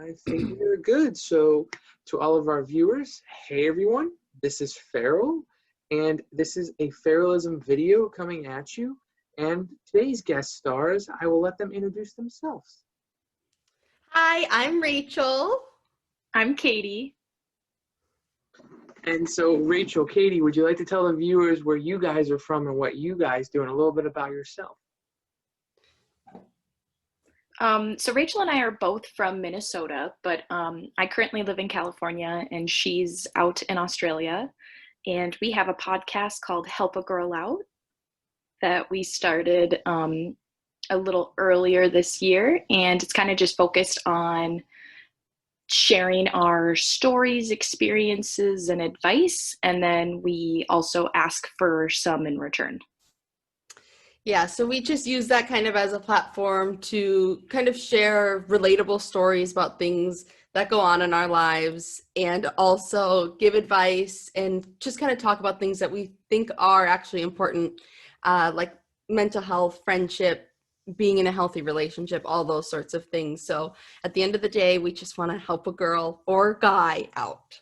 I think we're good. So to all of our viewers, hey everyone, this is Farrell, and this is a Farrellism video coming at you. And today's guest stars, I will let them introduce themselves. Hi, I'm Rachel. I'm Katie. And so Rachel, Katie, would you like to tell the viewers where you guys are from and what you guys do and a little bit about yourself? So Rachel and I are both from Minnesota, but I currently live in California and she's out in Australia. And we have a podcast called Help a Girl Out that we started a little earlier this year. And it's kind of just focused on sharing our stories, experiences, and advice. And then we also ask for some in return. Yeah, so we just use that kind of as a platform to kind of share relatable stories about things that go on in our lives and also give advice and just kind of talk about things that we think are actually important, like mental health, friendship, being in a healthy relationship, all those sorts of things. So at the end of the day, we just want to help a girl or guy out.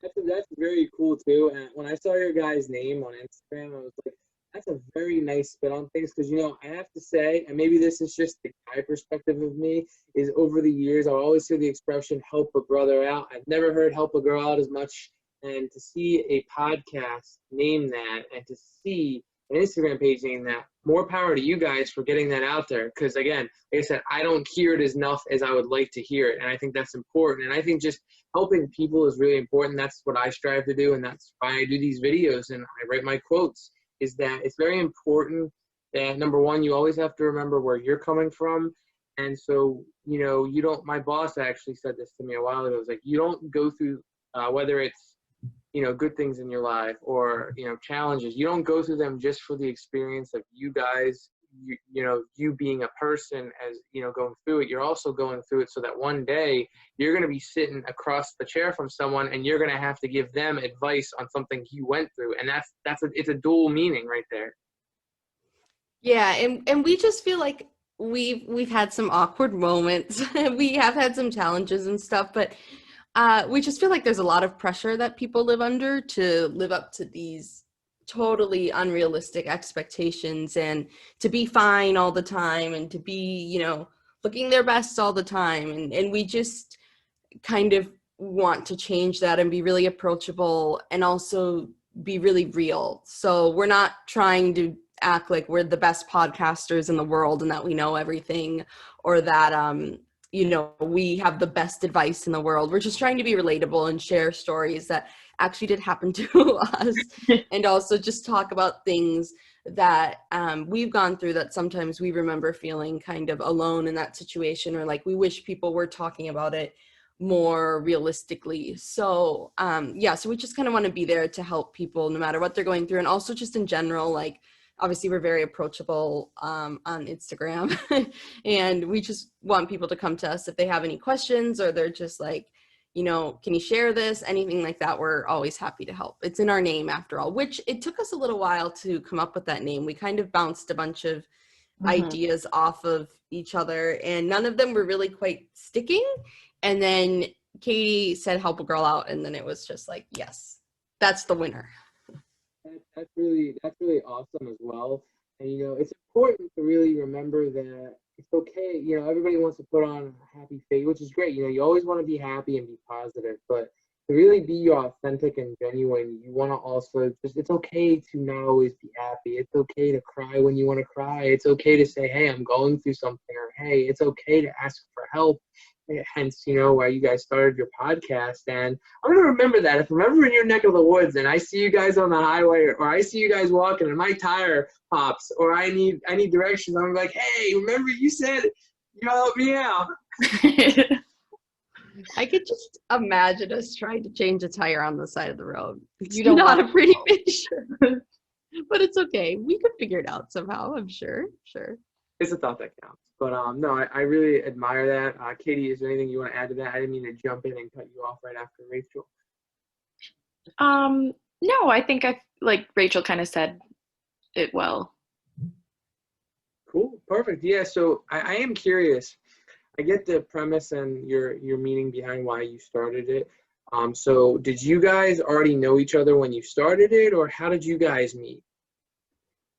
That's very cool too. And when I saw your guys' name on Instagram, I was like, that's a very nice spin on things because, you know, I have to say, and maybe this is just the guy perspective of me, is over the years, I always hear the expression help a brother out. I've never heard help a girl out as much. And to see a podcast name that and to see an Instagram page name that, more power to you guys for getting that out there. Because again, like I said, I don't hear it as enough as I would like to hear it. And I think that's important. And I think just helping people is really important. That's what I strive to do. And that's why I do these videos and I write my quotes. Is that it's very important that, number one, you always have to remember where you're coming from. And so, you know, you don't, my boss actually said this to me a while ago. It was like, you don't go through, whether it's, you know, good things in your life or, you know, challenges, you don't go through them just for the experience of you guys, you know, you being a person as, you know, going through it. You're also going through it so that one day you're going to be sitting across the chair from someone and you're going to have to give them advice on something you went through. And it's a dual meaning right there. Yeah, and we just feel like we've had some awkward moments. We have had some challenges and stuff, but we just feel like there's a lot of pressure that people live under to live up to these totally unrealistic expectations and to be fine all the time and to be, you know, looking their best all the time. And we just kind of want to change that and be really approachable and also be really real. So we're not trying to act like we're the best podcasters in the world and that we know everything or that, you know, we have the best advice in the world. We're just trying to be relatable and share stories that actually did happen to us and also just talk about things that we've gone through that sometimes we remember feeling kind of alone in that situation or like we wish people were talking about it more realistically. So yeah, so we just kind of want to be there to help people no matter what they're going through. And also just in general, like obviously we're very approachable on Instagram and we just want people to come to us if they have any questions or they're just like, you know, can you share this? Anything like that, we're always happy to help. It's in our name after all, which it took us a little while to come up with that name. We kind of bounced a bunch of ideas off of each other and none of them were really quite sticking. And then Katie said help a girl out and then it was just like, yes, that's the winner. That's really awesome as well. And, you know, it's important to really remember that it's okay. You know, everybody wants to put on a happy face, which is great. You know, you always want to be happy and be positive, but to really be authentic and genuine, you want to also just, it's okay to not always be happy. It's okay to cry when you want to cry. It's okay to say, hey, I'm going through something, or hey, it's okay to ask for help. Hence, you know, why you guys started your podcast. And I'm going to remember that. If I'm ever in your neck of the woods and I see you guys on the highway or I see you guys walking and my tire pops or I need directions, I'm like, hey, remember you said you help me out. I could just imagine us trying to change a tire on the side of the road. It's You don't not want a pretty picture, but it's okay. We could figure it out somehow, I'm sure. It's a thought that counts. But no, I really admire that. Katie, is there anything you want to add to that? I didn't mean to jump in and cut you off right after Rachel. No, I think like Rachel kind of said it well. Cool, perfect. Yeah, so I am curious. I get the premise and your meaning behind why you started it. So did you guys already know each other when you started it, or how did you guys meet?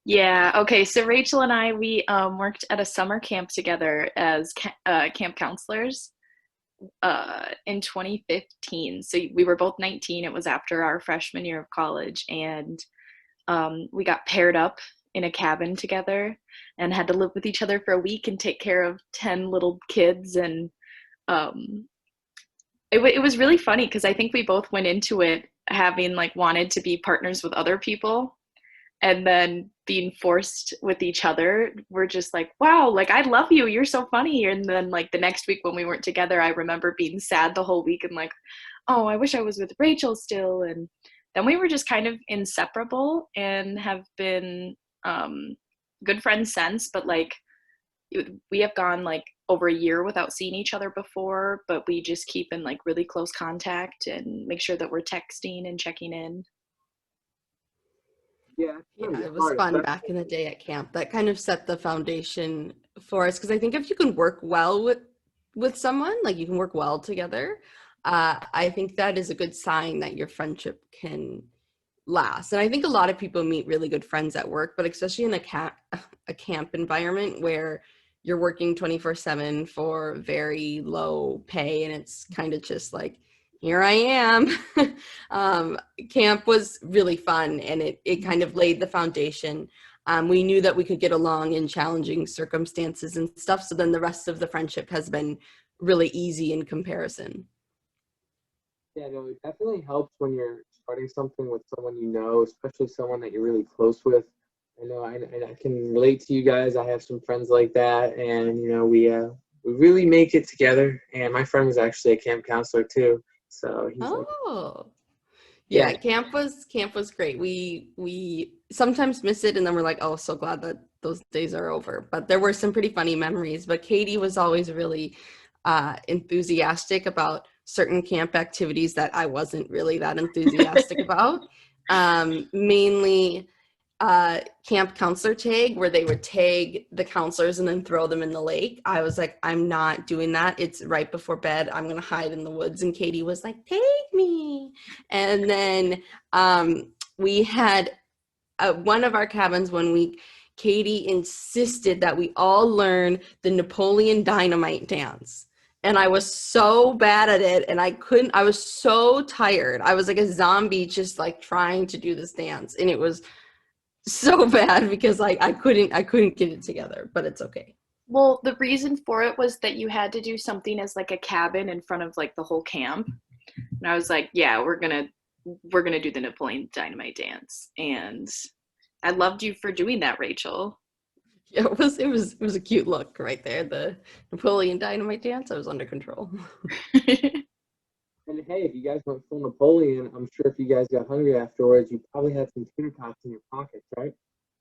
Yeah, okay. So Rachel and I, we worked at a summer camp together as camp counselors in 2015. So we were both 19. It was after our freshman year of college, and we got paired up in a cabin together and had to live with each other for a week and take care of 10 little kids. And um, it was really funny because I think we both went into it having like wanted to be partners with other people, and then being forced with each other, we're just like, wow, like I love you, you're so funny. And then like the next week when we weren't together, I remember being sad the whole week and like, oh, I wish I was with Rachel still. And then we were just kind of inseparable and have been good friends since. But like we have gone like over a year without seeing each other before, but we just keep in like really close contact and make sure that we're texting and checking in. Yeah, Yeah, it was fun back in the day at camp. That kind of set the foundation for us because I think if you can work well with someone, like you can work well together, I think that is a good sign that your friendship can last. And I think a lot of people meet really good friends at work, but especially in a camp environment where you're working 24/7 for very low pay, and it's kind of just like, here I am. Camp was really fun, and it kind of laid the foundation. We knew that we could get along in challenging circumstances and stuff, so then the rest of the friendship has been really easy in comparison. Yeah, no, it definitely helps when you're starting something with someone you know, especially someone that you're really close with. I know I can relate to you guys. I have some friends like that, and we really make it together. And my friend was actually a camp counselor too, so he's like, Oh, yeah, yeah, camp was great. We sometimes miss it, and then we're like, oh, so glad that those days are over. But there were some pretty funny memories. But Katie was always really enthusiastic about certain camp activities that I wasn't really that enthusiastic about. Mainly camp counselor tag, where they would tag the counselors and then throw them in the lake. I was like, I'm not doing that. It's right before bed. I'm gonna hide in the woods. And Katie was like, take me. And then we had one of our cabins one week, Katie insisted that we all learn the Napoleon Dynamite dance. And I was so bad at it, and I was so tired. I was like a zombie just like trying to do this dance, and it was so bad because I couldn't get it together, but it's okay. Well, the reason for it was that you had to do something as like a cabin in front of like the whole camp. And I was like, yeah, we're gonna do the Napoleon Dynamite dance. And I loved you for doing that, Rachel. Yeah, it was a cute look right there. The Napoleon Dynamite dance. I was under control. and hey, if you guys went full Napoleon, I'm sure if you guys got hungry afterwards, you probably had some tater tots in your pockets, right?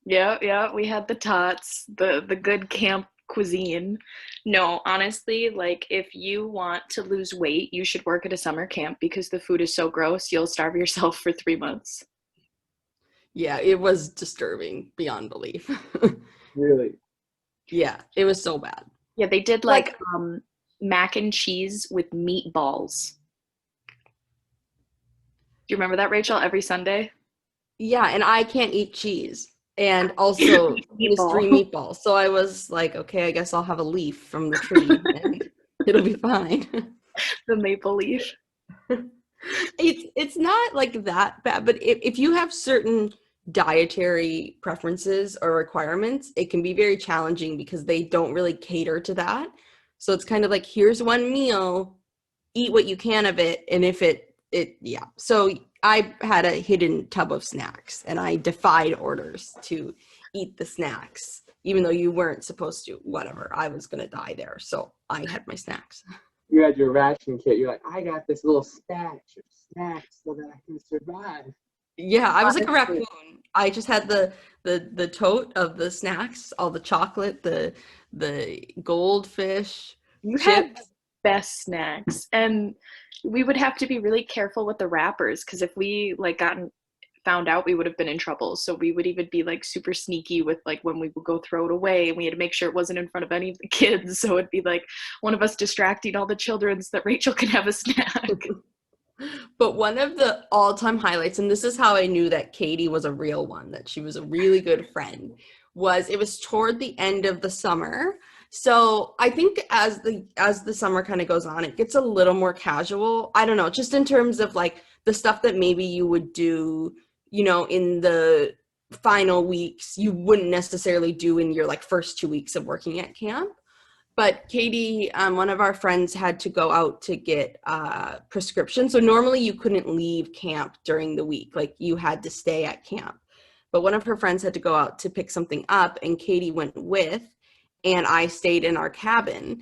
Yeah, we had the tots, the good camp cuisine. No, honestly, like if you want to lose weight, you should work at a summer camp because the food is so gross, you'll starve yourself for 3 months. Yeah, it was disturbing beyond belief. Really? Yeah, it was so bad. Yeah, they did like mac and cheese with meatballs. Do you remember that, Rachel? Every Sunday? Yeah, and I can't eat cheese. And also mystery meatballs. So I was like, okay, I guess I'll have a leaf from the tree and it'll be fine. The maple leaf. It's not like that bad, but if you have certain dietary preferences or requirements, it can be very challenging because they don't really cater to that. So it's kind of like, here's one meal, eat what you can of it, and if yeah. So I had a hidden tub of snacks, and I defied orders to eat the snacks, even though you weren't supposed to. Whatever, I was gonna die there, so I had my snacks. You had your ration kit. You're like, I got this little stash of snacks so that I can survive. Yeah, I was like a raccoon. I just had the tote of the snacks, all the chocolate, the goldfish, you chips. Had best snacks, and we would have to be really careful with the wrappers because if we like got found out, we would have been in trouble. So we would even be like super sneaky with like when we would go throw it away, and we had to make sure it wasn't in front of any of the kids. So it'd be like one of us distracting all the children so that Rachel can have a snack. But one of the all-time highlights, and this is how I knew that Katie was a real one, that she was a really good friend, was it was toward the end of the summer. So I think as the summer kind of goes on, it gets a little more casual. I don't know, just in terms of like the stuff that maybe you would do, you know, in the final weeks, you wouldn't necessarily do in your like first 2 weeks of working at camp. But Katie, one of our friends, had to go out to get prescription. So normally you couldn't leave camp during the week. Like you had to stay at camp. But one of her friends had to go out to pick something up, and Katie went with, and I stayed in our cabin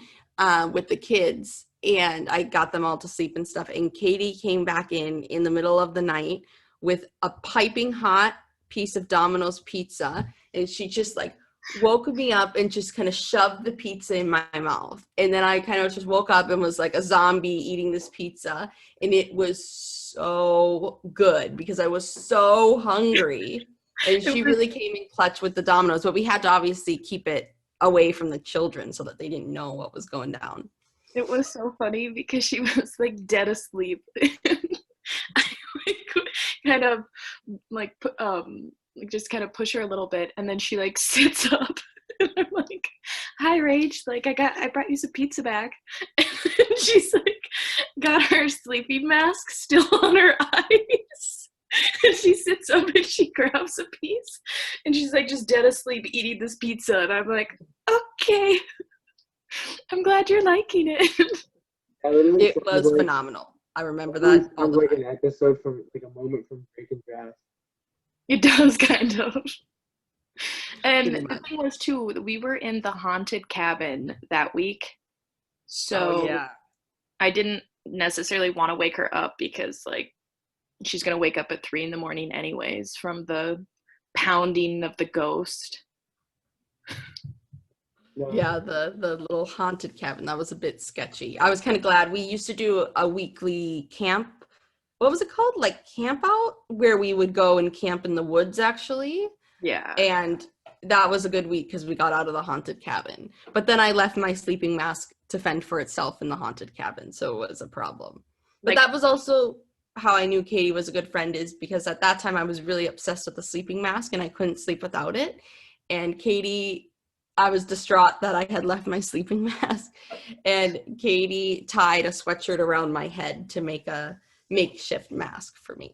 with the kids, and I got them all to sleep and stuff. And Katie came back in the middle of the night with a piping hot piece of Domino's pizza, and she just like woke me up and just kind of shoved the pizza in my mouth. And then I kind of just woke up and was like a zombie eating this pizza. And it was so good because I was so hungry. And she really came in clutch with the Domino's, but we had to obviously keep it away from the children so that they didn't know what was going down. It was so funny because she was like dead asleep. I kind of like just kind of push her a little bit, and then she like sits up, and I'm like, "Hi, Rach, like I brought you some pizza back." And she's like got her sleeping mask still on her eyes, and she sits up and she grabs a piece, and she's like just dead asleep eating this pizza, and I'm like, "Okay, I'm glad you're liking it." It was phenomenal. I remember that. Sounds like an episode from like a moment from Breaking Bad. It does, kind of. And the thing was too, we were in the haunted cabin that week, so yeah. I didn't necessarily want to wake her up because like she's gonna wake up at 3 a.m. anyways from the pounding of the ghost. Yeah, the little haunted cabin, that was a bit sketchy. I was kind of glad. We used to do a weekly camp. What was it called? Like camp out, where we would go and camp in the woods, actually. Yeah. And that was a good week because we got out of the haunted cabin. But then I left my sleeping mask to fend for itself in the haunted cabin, so it was a problem. But that was also how I knew Katie was a good friend, is because at that time I was really obsessed with the sleeping mask and I couldn't sleep without it. And Katie, I was distraught that I had left my sleeping mask, and Katie tied a sweatshirt around my head to make a makeshift mask for me.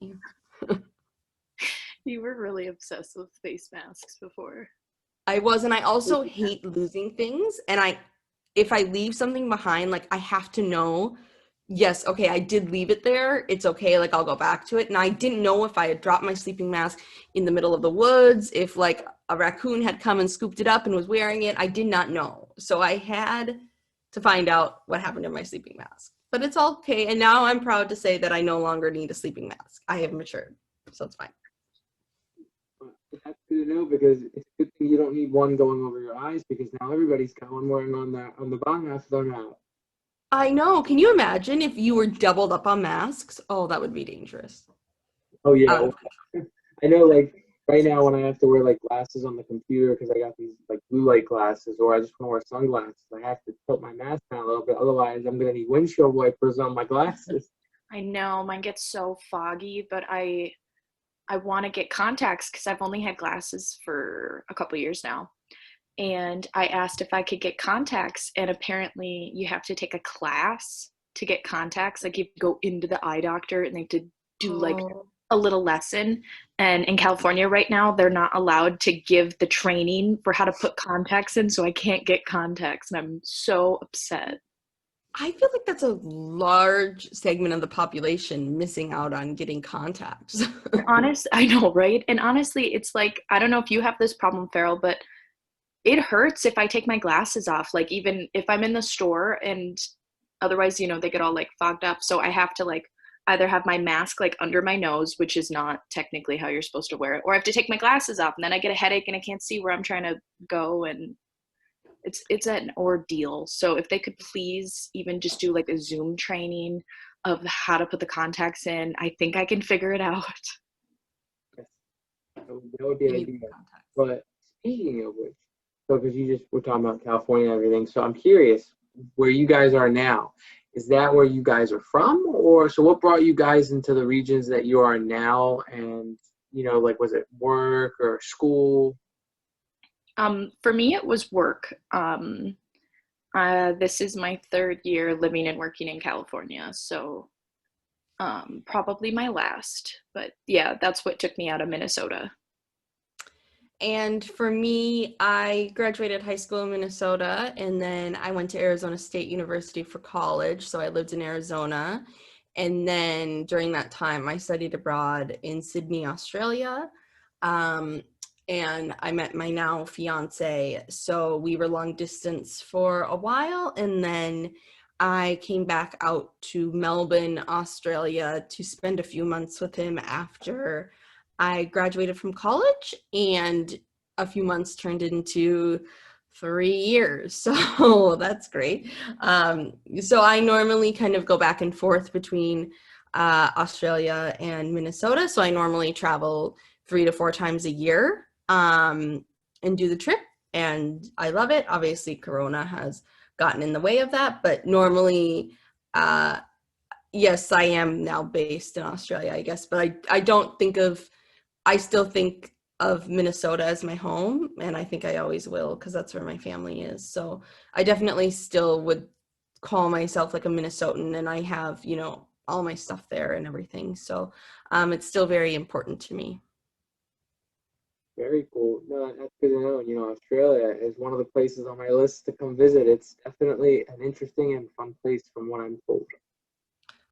You were really obsessed with face masks before. I was, and I also hate losing things. And if I leave something behind, like I have to know, yes, okay, I did leave it there. It's okay, like I'll go back to it. And I didn't know if I had dropped my sleeping mask in the middle of the woods, if like a raccoon had come and scooped it up and was wearing it. I did not know. So I had to find out what happened to my sleeping mask. But it's all okay. And now I'm proud to say that I no longer need a sleeping mask. I have matured, so it's fine. That's good to know, because it's a good thing you don't need one going over your eyes, because now everybody's got one wearing on the bong mask they're not. I know. Can you imagine if you were doubled up on masks? Oh, that would be dangerous. Oh yeah. I know, like right now when I have to wear like glasses on the computer because I got these like blue light glasses, or I just want to wear sunglasses, I have to tilt my mask down a little bit, otherwise I'm gonna need windshield wipers on my glasses. I know, mine gets so foggy, but I want to get contacts because I've only had glasses for a couple years now. And I asked if I could get contacts, and apparently you have to take a class to get contacts. Like you go into the eye doctor and they have to do like a little lesson. And in California right now, they're not allowed to give the training for how to put contacts in, so I can't get contacts, and I'm so upset. I feel like that's a large segment of the population missing out on getting contacts. I know, right? And honestly, it's like, I don't know if you have this problem, Farrell, but it hurts if I take my glasses off. Like even if I'm in the store, and otherwise, you know, they get all like fogged up. So I have to like either have my mask like under my nose, which is not technically how you're supposed to wear it, or I have to take my glasses off, and then I get a headache and I can't see where I'm trying to go, and it's an ordeal. So if they could please even just do like a Zoom training of how to put the contacts in, I think I can figure it out. Yes, that would be Give me ideal. context. But speaking of which, so because you just were talking about California and everything, so I'm curious where you guys are now. Is that where you guys are from, or so what brought you guys into the regions that you are now? And like, was it work or school? For me, it was work. This is my third year living and working in California, so probably my last. But yeah, that's what took me out of Minnesota. And for me, I graduated high school in Minnesota, and then I went to Arizona State University for college. So I lived in Arizona. And then during that time, I studied abroad in Sydney, Australia. And I met my now fiance. So we were long distance for a while. And then I came back out to Melbourne, Australia to spend a few months with him after I graduated from college, and a few months turned into 3 years. So that's great. So I normally kind of go back and forth between Australia and Minnesota. So I normally travel 3 to 4 times a year and do the trip. And I love it. Obviously, Corona has gotten in the way of that, but normally, yes, I am now based in Australia, I guess, but I still think of Minnesota as my home, and I think I always will because that's where my family is. So I definitely still would call myself like a Minnesotan, and I have, all my stuff there and everything. So it's still very important to me. Very cool. No, that's good to know. Australia is one of the places on my list to come visit. It's definitely an interesting and fun place from what I'm told.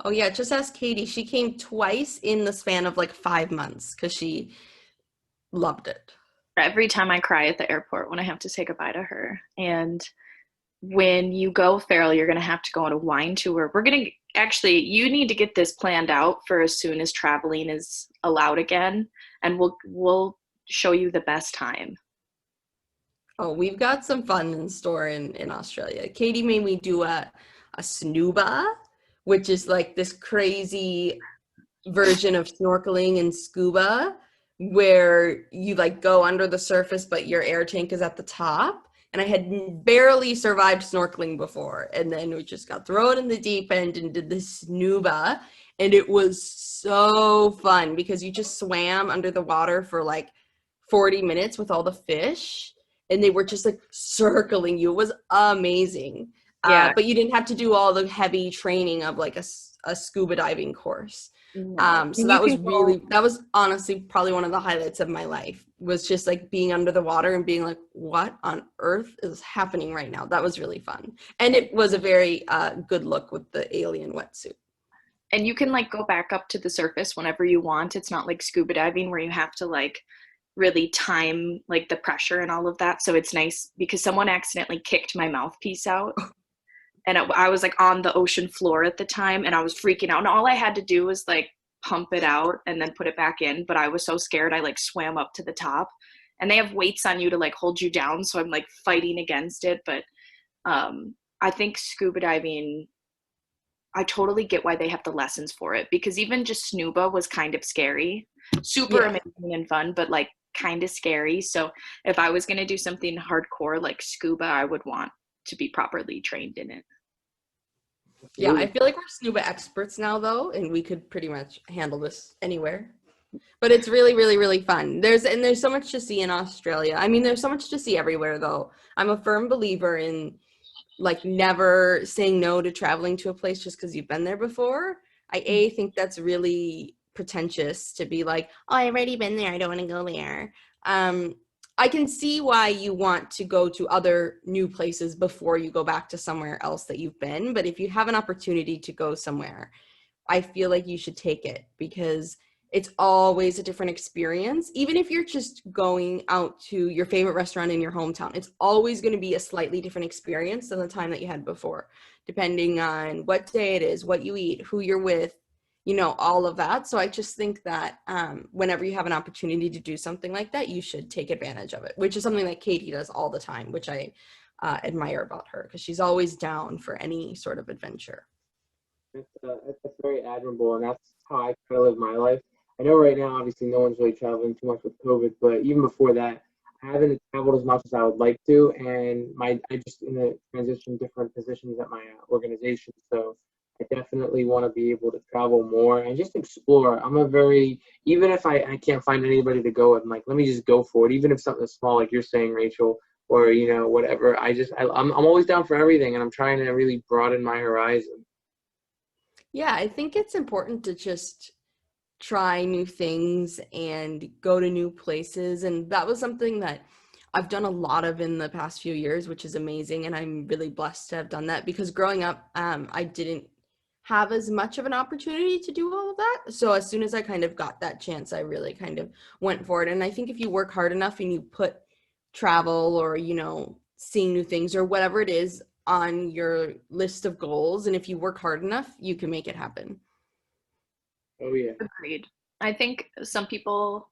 Oh yeah, just ask Katie. She came twice in the span of like 5 months because she loved it. Every time I cry at the airport when I have to say goodbye to her. And when you go, Farrell, you're going to have to go on a wine tour. You need to get this planned out for as soon as traveling is allowed again, and we'll show you the best time. Oh, we've got some fun in store in Australia. Katie made me do a snuba, which is like this crazy version of snorkeling and scuba where you like go under the surface, but your air tank is at the top. And I had barely survived snorkeling before. And then we just got thrown in the deep end and did this snuba. And it was so fun because you just swam under the water for like 40 minutes with all the fish. And they were just like circling you. It was amazing. Yeah. But you didn't have to do all the heavy training of like a scuba diving course. No. So that was honestly probably one of the highlights of my life, was just like being under the water and being like, what on earth is happening right now? That was really fun. And it was a very good look with the alien wetsuit. And you can like go back up to the surface whenever you want. It's not like scuba diving where you have to like really time like the pressure and all of that. So it's nice because someone accidentally kicked my mouthpiece out. And I was like on the ocean floor at the time, and I was freaking out. And all I had to do was like pump it out and then put it back in. But I was so scared, I like swam up to the top. And they have weights on you to like hold you down. So I'm like fighting against it. But I think scuba diving, I totally get why they have the lessons for it, because even just snuba was kind of scary. Super amazing and fun, but like kind of scary. So if I was going to do something hardcore like scuba, I would want to be properly trained in it. Yeah, I feel like we're scuba experts now, though, and we could pretty much handle this anywhere. But it's really, really, really fun. There's so much to see in Australia. I mean, there's so much to see everywhere, though. I'm a firm believer in like never saying no to traveling to a place just because you've been there before. I think that's really pretentious to be like, oh, I've already been there, I don't want to go there. I can see why you want to go to other new places before you go back to somewhere else that you've been. But if you have an opportunity to go somewhere, I feel like you should take it, because it's always a different experience. Even if you're just going out to your favorite restaurant in your hometown, it's always going to be a slightly different experience than the time that you had before, depending on what day it is, what you eat, who you're with, all of that. So I just think that whenever you have an opportunity to do something like that, you should take advantage of it, which is something that Katie does all the time, which I admire about her, because she's always down for any sort of adventure. That's very admirable, and that's how I kind of live my life. I know right now, obviously, no one's really traveling too much with COVID, but even before that, I haven't traveled as much as I would like to, and I just in the transition different positions at my organization, so I definitely want to be able to travel more and just explore. I'm a very even if I can't find anybody to go with, I'm like, let me just go for it, even if something small, like you're saying, Rachel, or whatever. I'm always down for everything, and I'm trying to really broaden my horizon. Yeah, I think it's important to just try new things and go to new places. And that was something that I've done a lot of in the past few years, which is amazing. And I'm really blessed to have done that because growing up, I didn't have as much of an opportunity to do all of that. So as soon as I kind of got that chance, I really kind of went for it. And I think if you work hard enough and you put travel or, seeing new things or whatever it is on your list of goals, and if you work hard enough, you can make it happen. Oh yeah. Agreed. I think some people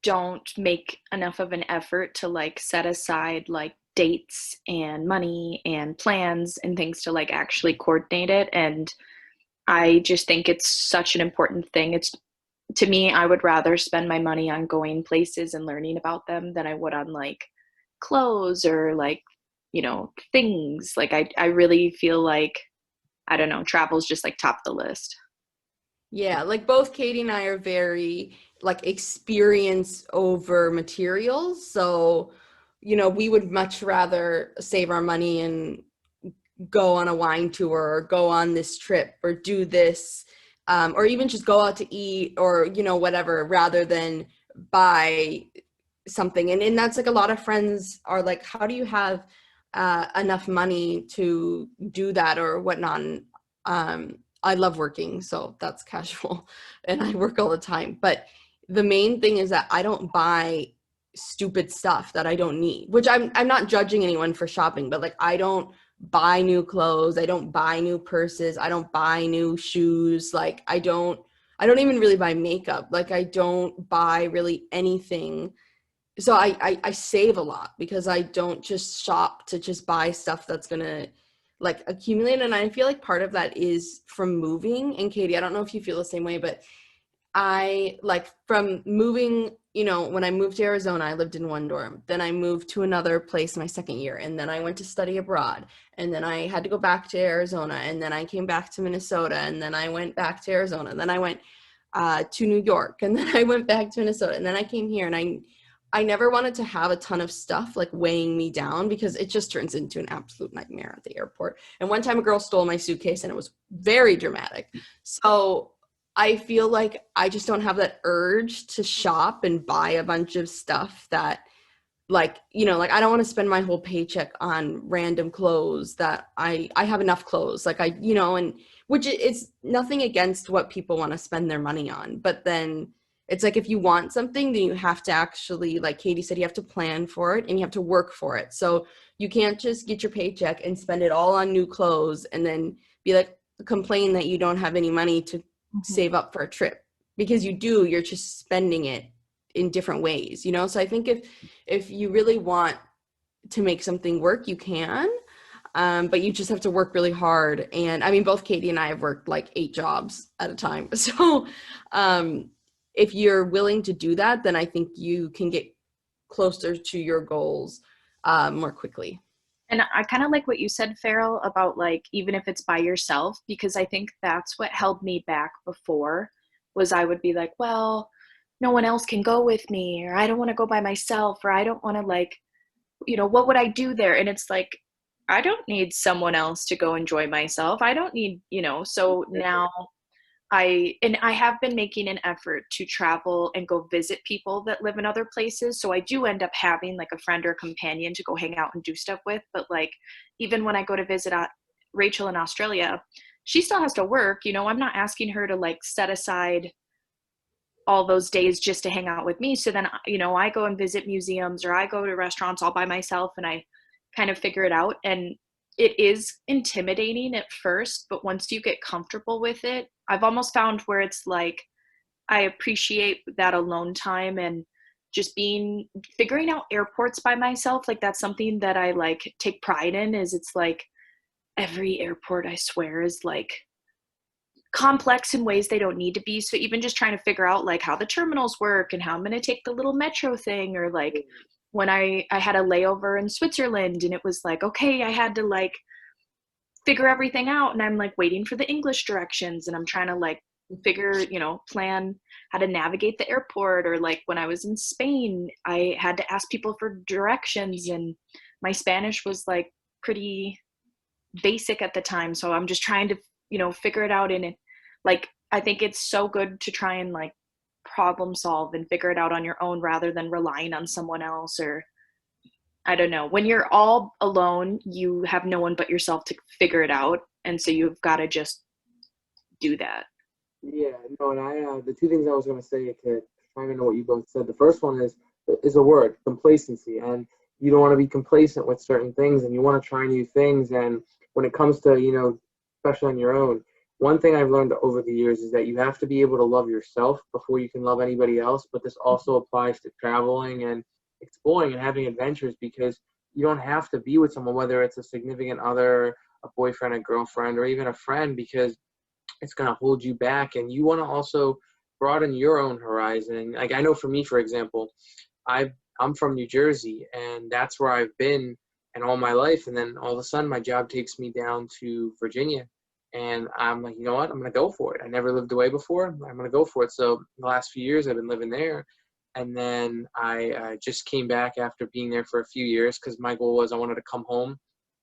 don't make enough of an effort to like set aside like dates and money and plans and things to like actually coordinate it. And I just think it's such an important thing. It's to me, I would rather spend my money on going places and learning about them than I would on like clothes or like, things. Like I really feel like, I don't know, travel's just like top of the list. Yeah, like both Katie and I are very like experience over materials. So, we would much rather save our money and go on a wine tour or go on this trip or do this, or even just go out to eat or, whatever, rather than buy something. And that's like a lot of friends are like, how do you have enough money to do that or whatnot? I love working, so that's casual and I work all the time. But the main thing is that I don't buy stupid stuff that I don't need, which I'm not judging anyone for shopping, but like I don't buy new clothes, I don't buy new purses, I don't buy new shoes, like I don't even really buy makeup, like I don't buy really anything. So I save a lot because I don't just shop to just buy stuff that's gonna like accumulate. And I feel like part of that is from moving. And Katie, I don't know if you feel the same way, but I like from moving, when I moved to Arizona, I lived in one dorm. Then I moved to another place my second year. And then I went to study abroad. And then I had to go back to Arizona. And then I came back to Minnesota. And then I went back to Arizona. And then I went to New York. And then I went back to Minnesota. And then I came here and I never wanted to have a ton of stuff like weighing me down because it just turns into an absolute nightmare at the airport. And one time a girl stole my suitcase and it was very dramatic. So I feel like I just don't have that urge to shop and buy a bunch of stuff that like, like I don't want to spend my whole paycheck on random clothes that I have enough clothes. Like and which is nothing against what people want to spend their money on. But then it's like if you want something, then you have to actually, like Katie said, you have to plan for it and you have to work for it. So you can't just get your paycheck and spend it all on new clothes and then be like, complain that you don't have any money to save up for a trip, because you're just spending it in different ways, So I think if you really want to make something work, you can. But you just have to work really hard. And I mean, both Katie and I have worked like 8 jobs at a time. So if you're willing to do that, then I think you can get closer to your goals more quickly. And I kind of like what you said, Farrell, about like, even if it's by yourself, because I think that's what held me back before was I would be like, well, no one else can go with me, or I don't want to go by myself, or I don't want to like, what would I do there? And it's like, I don't need someone else to go enjoy myself. I don't need, so now I have been making an effort to travel and go visit people that live in other places. So I do end up having like a friend or a companion to go hang out and do stuff with. But like, even when I go to visit Rachel in Australia, she still has to work. I'm not asking her to like set aside all those days just to hang out with me. So then, I go and visit museums or I go to restaurants all by myself and I kind of figure it out. And it is intimidating at first, but once you get comfortable with it, I've almost found where it's like, I appreciate that alone time and just figuring out airports by myself. Like that's something that I like take pride in, is it's like every airport I swear is like complex in ways they don't need to be. So even just trying to figure out like how the terminals work and how I'm going to take the little metro thing, or like when I had a layover in Switzerland and it was like, okay, I had to like figure everything out, and I'm like waiting for the English directions, and I'm trying to like figure, plan how to navigate the airport. Or like when I was in Spain, I had to ask people for directions, and my Spanish was like pretty basic at the time, so I'm just trying to figure it out. And it, like, I think it's so good to try and like problem solve and figure it out on your own rather than relying on someone else. Or I don't know, when you're all alone, you have no one but yourself to figure it out, and so you've got to just do that. Yeah, no, and the two things I was going to say to chime into what you both said. The first one is a word, complacency, and you don't want to be complacent with certain things, and you want to try new things. And when it comes to, especially on your own, one thing I've learned over the years is that you have to be able to love yourself before you can love anybody else. But this also applies to traveling and exploring and having adventures, because you don't have to be with someone, whether it's a significant other, a boyfriend, a girlfriend, or even a friend, because it's going to hold you back. And you want to also broaden your own horizon. Like, I know for me, for example, I'm from New Jersey, and that's where I've been and all my life. And then all of a sudden my job takes me down to Virginia, and I'm like, you know what, I'm going to go for it. I never lived away before. I'm going to go for it. So the last few years I've been living there. And then I just came back after being there for a few years, because my goal was I wanted to come home,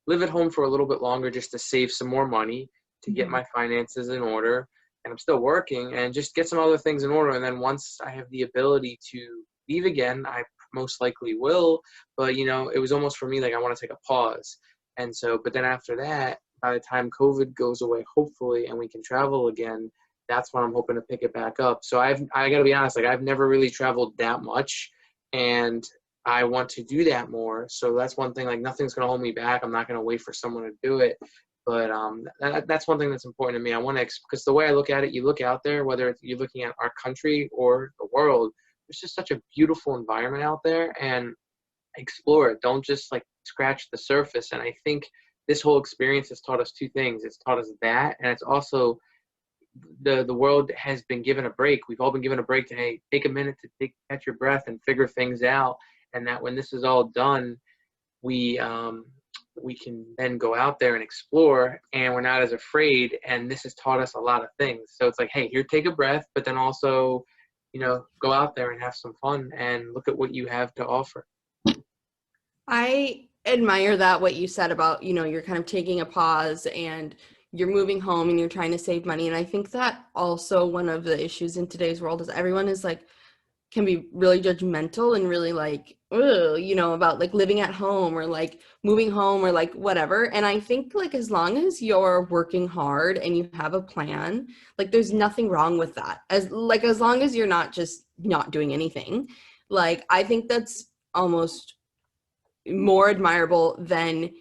live at home for a little bit longer, just to save some more money, to get my finances in order. And I'm still working, and just get some other things in order. And then once I have the ability to leave again, I most likely will. But, it was almost for me like I want to take a pause. And so, but then after that, by the time COVID goes away, hopefully, and we can travel again, that's when I'm hoping to pick it back up. So I got to be honest, like, I've never really traveled that much, and I want to do that more. So that's one thing, like, nothing's going to hold me back. I'm not going to wait for someone to do it. But that's one thing that's important to me. I want to, because the way I look at it, you look out there, whether you're looking at our country or the world, there's just such a beautiful environment out there, and explore it. Don't just like scratch the surface. And I think this whole experience has taught us two things. It's taught us that, and it's also the world has been given a break. We've all been given a break to, hey, take a minute to catch your breath and figure things out. And that when this is all done, we can then go out there and explore, and we're not as afraid. And this has taught us a lot of things. So it's like, hey, here, take a breath, but then also, go out there and have some fun and look at what you have to offer. I admire that, what you said about, you're kind of taking a pause and you're moving home and you're trying to save money. And I think that also one of the issues in today's world is everyone is like, can be really judgmental and really like, about like living at home or like moving home or like whatever. And I think like as long as you're working hard and you have a plan, like there's nothing wrong with that. As long as you're not just not doing anything, like I think that's almost more admirable than,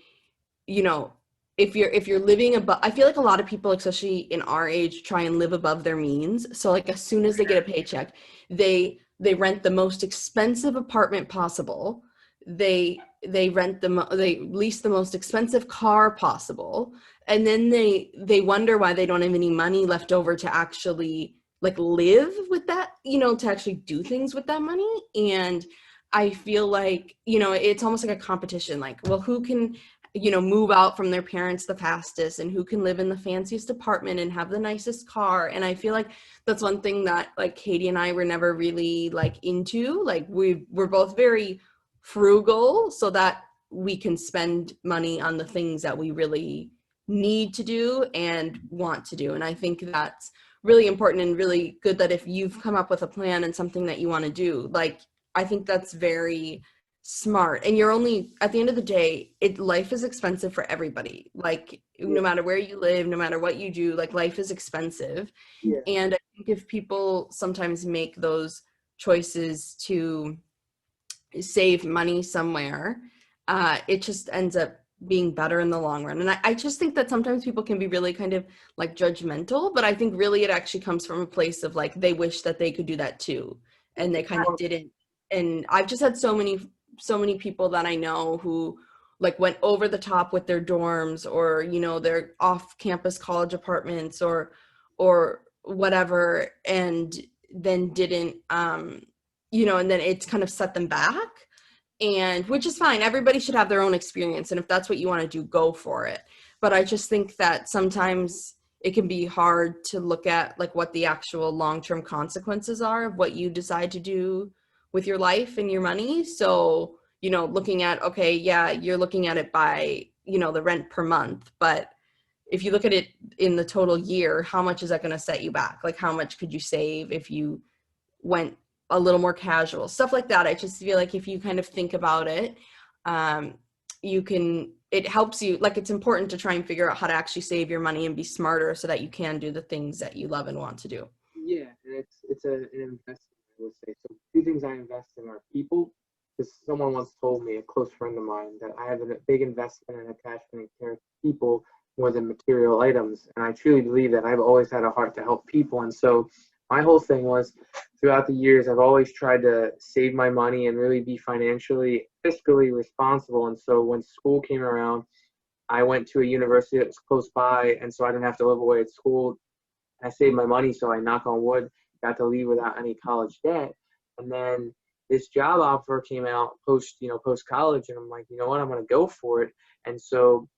if you're living above. I feel like a lot of people, especially in our age, try and live above their means. So like as soon as they get a paycheck, they rent the most expensive apartment possible. They lease the most expensive car possible. And then they wonder why they don't have any money left over to actually like live with that, to actually do things with that money. And I feel like, it's almost like a competition, like, well, who can, move out from their parents the fastest, and who can live in the fanciest apartment and have the nicest car. And I feel like that's one thing that like Katie and I were never really like into. Like we're both very frugal so that we can spend money on the things that we really need to do and want to do. And I think that's really important and really good, that if you've come up with a plan and something that you want to do, like, I think that's very smart. And you're only, at the end of the day, life is expensive for everybody. Like no matter where you live, no matter what you do, like life is expensive. Yeah. And I think if people sometimes make those choices to save money somewhere, it just ends up being better in the long run. And I just think that sometimes people can be really kind of like judgmental, but I think really it actually comes from a place of like, they wish that they could do that too, and they kind of didn't. And I've just had so many people that I know who like went over the top with their dorms, or, their off-campus college apartments, or or whatever, and then didn't, and then it's kind of set them back, and which is fine. Everybody should have their own experience. And if that's what you want to do, go for it. But I just think that sometimes it can be hard to look at like what the actual long-term consequences are of what you decide to do with your life and your money. So, looking at, okay, yeah, you're looking at it by, the rent per month, but if you look at it in the total year, how much is that going to set you back? Like, how much could you save if you went a little more casual, stuff like that. I just feel like if you kind of think about it, it helps you, like, it's important to try and figure out how to actually save your money and be smarter so that you can do the things that you love and want to do. Yeah, and it's an investment, I would say. So two things I invest in are people, because someone once told me, a close friend of mine, that I have a big investment and attachment and care to people more than material items. And I truly believe that I've always had a heart to help people. And so my whole thing was, throughout the years, I've always tried to save my money and really be fiscally responsible. And so when school came around, I went to a university that was close by, and so I didn't have to live away at school. I saved my money, so I, knock on wood, got to leave without any college debt. And then this job offer came out post college, and I'm like, you know what, I'm going to go for it. And so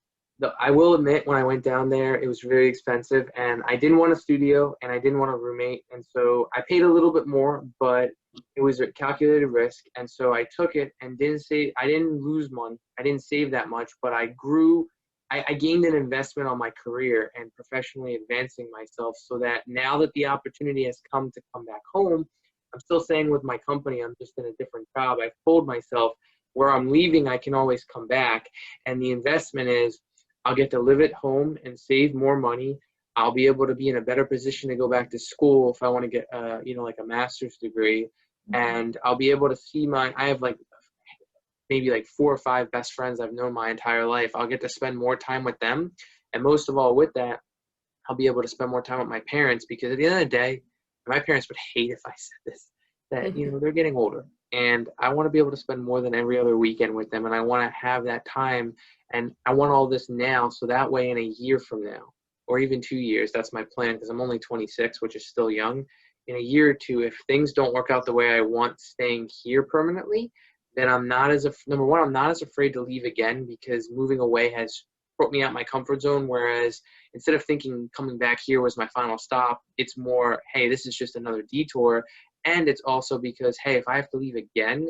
I will admit, when I went down there, it was very expensive, and I didn't want a studio, and I didn't want a roommate, and so I paid a little bit more, but it was a calculated risk, and so I took it and I didn't lose money. I didn't save that much, but I grew. I gained an investment on my career and professionally advancing myself, so that now that the opportunity has come to come back home, I'm still staying with my company. I'm just in a different job. I've told myself, where I'm leaving, I can always come back, and the investment is, I'll get to live at home and save more money. I'll be able to be in a better position to go back to school if I want to get, like a master's degree. And I'll be able to see I have like maybe like 4 or 5 best friends I've known my entire life. I'll get to spend more time with them. And most of all, with that, I'll be able to spend more time with my parents, because at the end of the day, my parents would hate if I said this, that, they're getting older, and I want to be able to spend more than every other weekend with them. And I want to have that time, and I want all this now, so that way in a year from now, or even 2 years, that's my plan, because I'm only 26, which is still young. In a year or two, if things don't work out the way I want staying here permanently, then number one, I'm not as afraid to leave again, because moving away has brought me out my comfort zone. Whereas instead of thinking coming back here was my final stop, it's more, hey, this is just another detour. And it's also because, hey, if I have to leave again,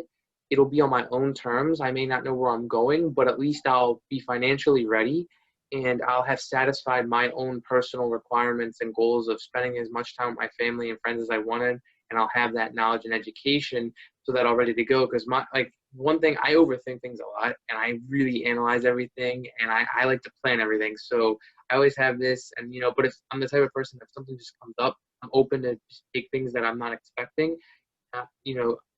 it'll be on my own terms. I may not know where I'm going, but at least I'll be financially ready, and I'll have satisfied my own personal requirements and goals of spending as much time with my family and friends as I wanted. And I'll have that knowledge and education so that I'm ready to go. Because one thing, I overthink things a lot, and I really analyze everything, and I like to plan everything. So I always have this, and but if I'm the type of person, if something just comes up, I'm open to just take things that I'm not expecting. I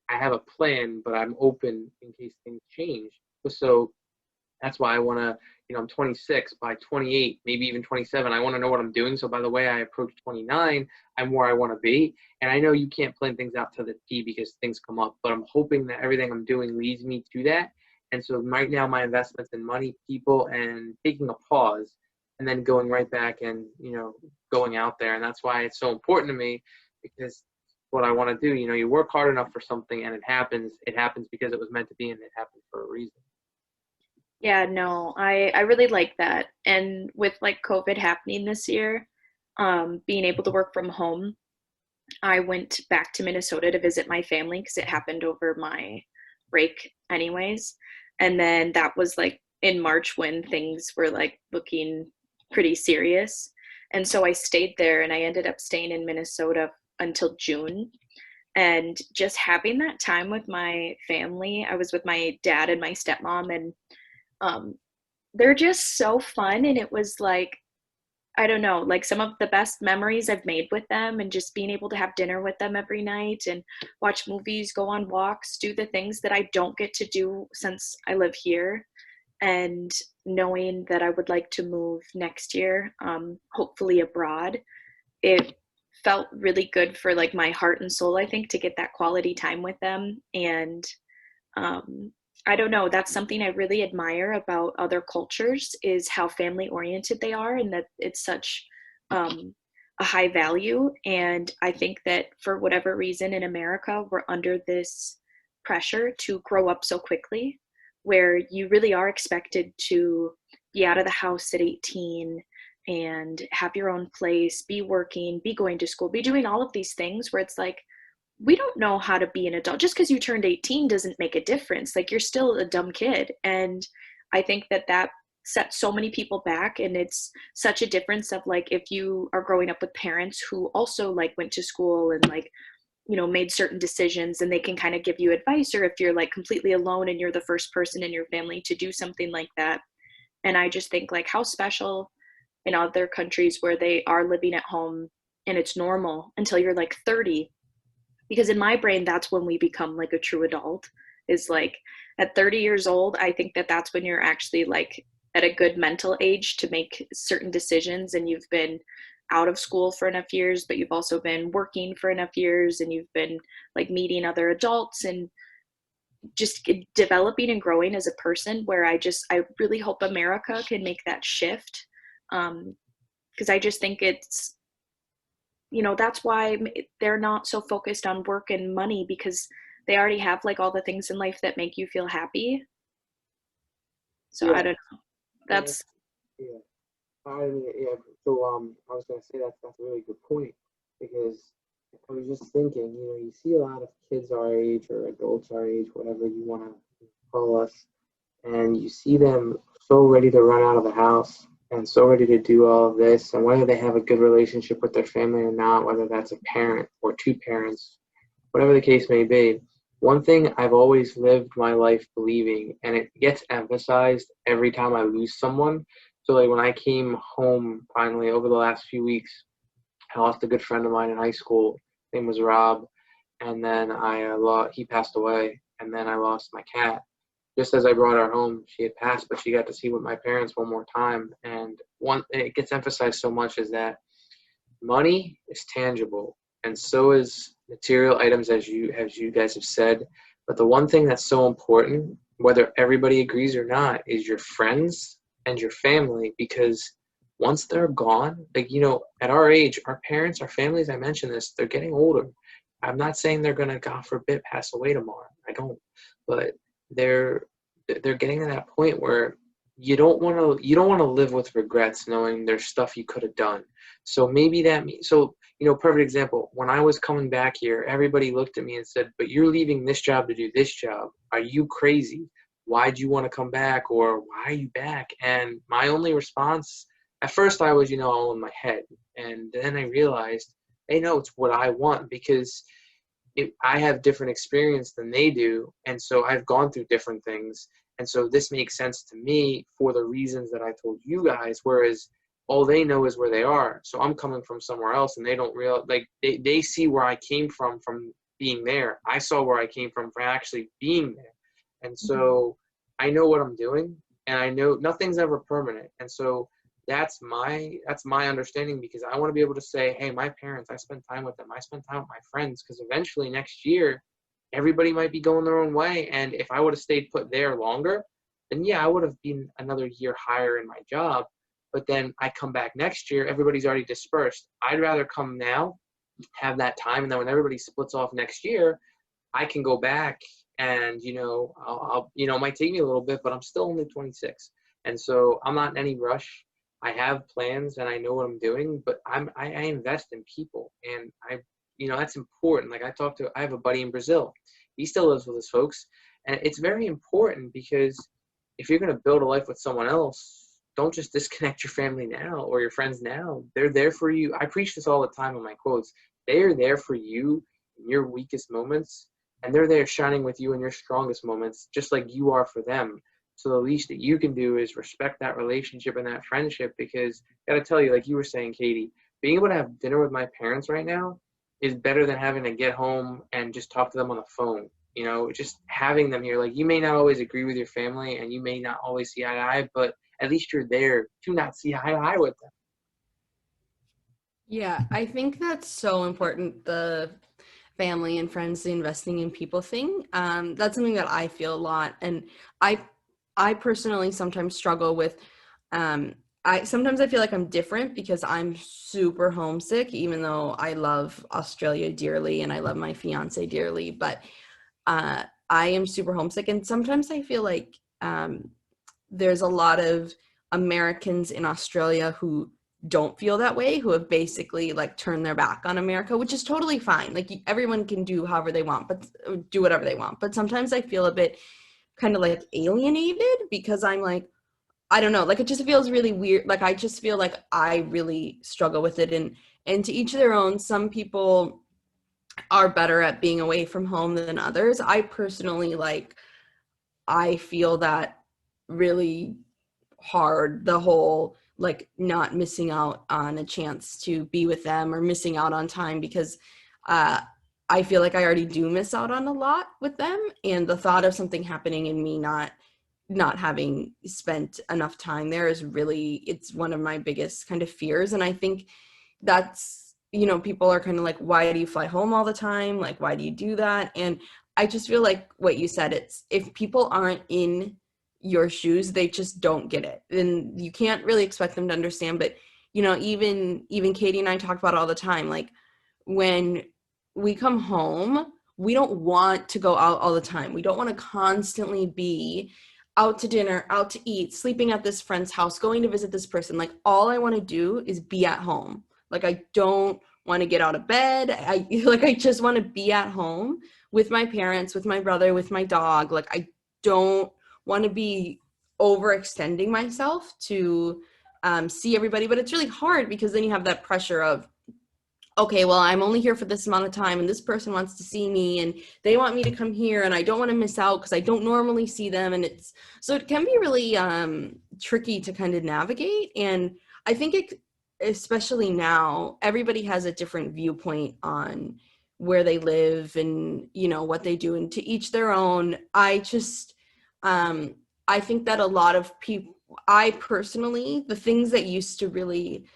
have a plan, but I'm open in case things change. So that's why I want to, I'm 26, by 28, maybe even 27, I want to know what I'm doing. So by the way I approach 29, I'm where I want to be. And I know you can't plan things out to the T because things come up, but I'm hoping that everything I'm doing leads me to that. And so right now my investments in money, people, and taking a pause, and then going right back and, going out there. And that's why it's so important to me, because what I want to do, you work hard enough for something and it happens because it was meant to be, and it happened for a reason. Yeah, no, I really like that. And with like COVID happening this year, being able to work from home, I went back to Minnesota to visit my family because it happened over my break anyways. And then that was like in March when things were like looking pretty serious. And so I stayed there, and I ended up staying in Minnesota until June. And just having that time with my family, I was with my dad and my stepmom, and they're just so fun. And it was like, I don't know, like some of the best memories I've made with them, and just being able to have dinner with them every night and watch movies, go on walks, do the things that I don't get to do since I live here. And knowing that I would like to move next year, hopefully abroad, it felt really good for like my heart and soul, I think, to get that quality time with them. And I don't know, that's something I really admire about other cultures, is how family oriented they are, and that it's such a high value. And I think that for whatever reason in America, we're under this pressure to grow up so quickly, where you really are expected to be out of the house at 18 and have your own place, be working, be going to school, be doing all of these things, where it's like, we don't know how to be an adult. Just because you turned 18 doesn't make a difference. Like, you're still a dumb kid. And I think that that sets so many people back. And it's such a difference of, like, if you are growing up with parents who also like went to school and like, you know, made certain decisions, and they can kind of give you advice, or if you're like completely alone and you're the first person in your family to do something like that. And I just think, like, how special in other countries where they are living at home and it's normal until you're like 30. Because in my brain, that's when we become like a true adult, is like at 30 years old. I think that that's when you're actually like at a good mental age to make certain decisions, and you've been out of school for enough years, but you've also been working for enough years, and you've been like meeting other adults and just developing and growing as a person, where I really hope America can make that shift. Because I just think it's, you know, that's why they're not so focused on work and money, because they already have like all the things in life that make you feel happy. So Yeah. I don't know. That's Yeah. Yeah. So I was gonna say that's a really good point, because I was just thinking, you know, you see a lot of kids our age or adults our age, whatever you want to call us, and you see them so ready to run out of the house and so ready to do all of this, and whether they have a good relationship with their family or not, whether that's a parent or two parents, whatever the case may be. One thing I've always lived my life believing, and it gets emphasized every time I lose someone. So like when I came home finally over the last few weeks, I lost a good friend of mine in high school. His name was Rob, and then he passed away, and then I lost my cat. Just as I brought her home, she had passed, but she got to see with my parents one more time. And one, it gets emphasized so much, is that money is tangible, and so is material items, as you guys have said. But the one thing that's so important, whether everybody agrees or not, is your friends and your family. Because once they're gone, like, you know, at our age, our parents, our families, I mentioned this, they're getting older. I'm not saying they're gonna, God forbid, pass away tomorrow. I don't. But they're they're getting to that point where you don't want to live with regrets, knowing there's stuff you could have done. So maybe that means, so, you know, perfect example, when I was coming back here, everybody looked at me and said, but you're leaving this job to do this job, are you crazy? Why'd you want to come back, or why are you back? And my only response, at first I was, you know, all in my head, and then I realized, hey, no, it's what I want. Because I have different experience than they do, and so I've gone through different things, and so this makes sense to me for the reasons that I told you guys. Whereas all they know is where they are, so I'm coming from somewhere else, and they don't realize, like, they see where I came from being there. I saw where I came from actually being there, and so I know what I'm doing, and I know nothing's ever permanent, and so that's my understanding. Because I want to be able to say, hey, my parents, I spent time with them, I spent time with my friends, because eventually next year everybody might be going their own way. And if I would have stayed put there longer, then yeah, I would have been another year higher in my job. But then I come back next year, everybody's already dispersed. I'd rather come now, have that time, and then when everybody splits off next year, I can go back. And, you know, I'll you know, it might take me a little bit, but I'm still only 26, and so I'm not in any rush. I have plans and I know what I'm doing, but I invest in people, and you know, that's important. Like, I have a buddy in Brazil. He still lives with his folks, and it's very important, because if you're going to build a life with someone else, don't just disconnect your family now or your friends now. They're there for you. I preach this all the time in my quotes. They are there for you in your weakest moments, and they're there shining with you in your strongest moments, just like you are for them. So the least that you can do is respect that relationship and that friendship. Because I gotta tell you, like you were saying, Katie, being able to have dinner with my parents right now is better than having to get home and just talk to them on the phone. You know, just having them here. Like, you may not always agree with your family, and you may not always see eye to eye, but at least you're there to not see eye to eye with them. Yeah, I think that's so important, the family and friends, the investing in people thing. That's something that I feel a lot. And I personally sometimes struggle with sometimes I feel like I'm different because I'm super homesick, even though I love Australia dearly and I love my fiance dearly, but I am super homesick. And sometimes I feel like there's a lot of Americans in Australia who don't feel that way, who have basically like turned their back on America, which is totally fine. Like everyone can do however they want, but do whatever they want. But sometimes I feel a bit kind of like alienated because I'm like, I don't know, like it just feels really weird. Like I just feel like I really struggle with it, and to each their own. Some people are better at being away from home than others. I personally I feel that really hard, the whole like not missing out on a chance to be with them or missing out on time, because I feel like I already do miss out on a lot with them, and the thought of something happening and me not having spent enough time there is really, it's one of my biggest kind of fears. And I think that's, people are kind of like, why do you fly home all the time? Like, why do you do that? And I just feel like what you said, it's if people aren't in your shoes, they just don't get it. And you can't really expect them to understand. But, even Katie and I talk about it all the time. Like when we come home, we don't want to go out all the time. We don't want to constantly be out to dinner, out to eat, sleeping at this friend's house, going to visit this person. Like all I want to do is be at home. Like I don't want to get out of bed. I just want to be at home with my parents, with my brother, with my dog. Like I don't want to be overextending myself to see everybody. But it's really hard because then you have that pressure of, okay, well, I'm only here for this amount of time and this person wants to see me and they want me to come here and I don't want to miss out because I don't normally see them. And so it can be really tricky to kind of navigate. And I think especially now, everybody has a different viewpoint on where they live and, what they do, and to each their own. I think that a lot of people, I personally, the things that used to really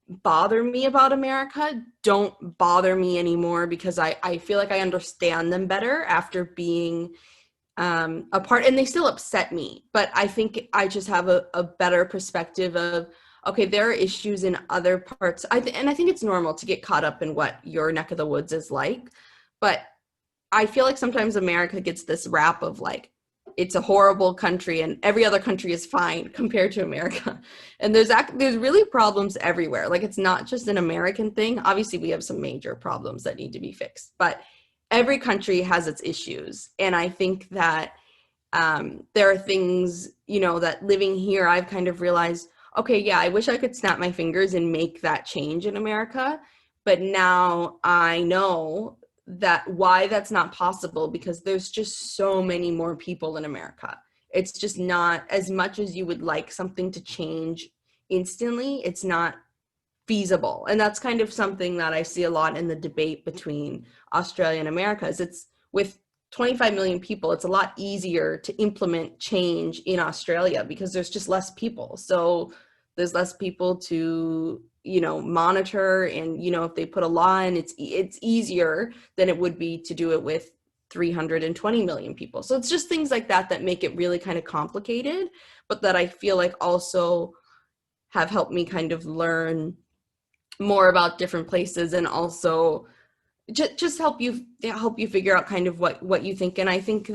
bother me about America don't bother me anymore, because I feel like I understand them better after being a part, and they still upset me, but I think I just have a better perspective of, okay, there are issues in other parts. And I think it's normal to get caught up in what your neck of the woods is like, but I feel like sometimes America gets this rap of like, it's a horrible country and every other country is fine compared to America. And there's really problems everywhere. Like it's not just an American thing. Obviously we have some major problems that need to be fixed, but every country has its issues. And I think that there are things, that living here, I've kind of realized, okay, yeah, I wish I could snap my fingers and make that change in America. But now I know that why that's not possible, because there's just so many more people in America. It's just not, as much as you would like something to change instantly, it's not feasible. And that's kind of something that I see a lot in the debate between Australia and America, is it's with 25 million people, it's a lot easier to implement change in Australia because there's just less people. So there's less people to, monitor, and, if they put a law in, it's easier than it would be to do it with 320 million people. So it's just things like that that make it really kind of complicated, but that I feel like also have helped me kind of learn more about different places, and also just help you figure out kind of what you think. And I think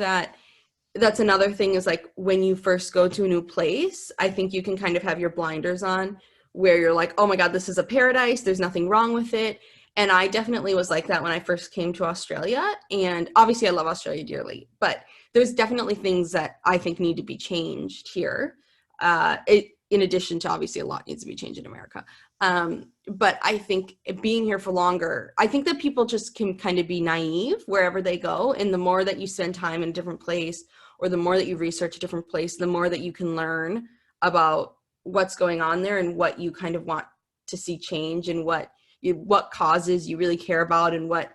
that's another thing, is like when you first go to a new place, I think you can kind of have your blinders on, where you're like, oh my God, this is a paradise, there's nothing wrong with it. And I definitely was like that when I first came to Australia. And obviously I love Australia dearly, but there's definitely things that I think need to be changed here. In addition to obviously a lot needs to be changed in America. But I think being here for longer, I think that people just can kind of be naive wherever they go. And the more that you spend time in a different place, or the more that you research a different place, the more that you can learn about what's going on there and what you kind of want to see change, and what causes you really care about, and what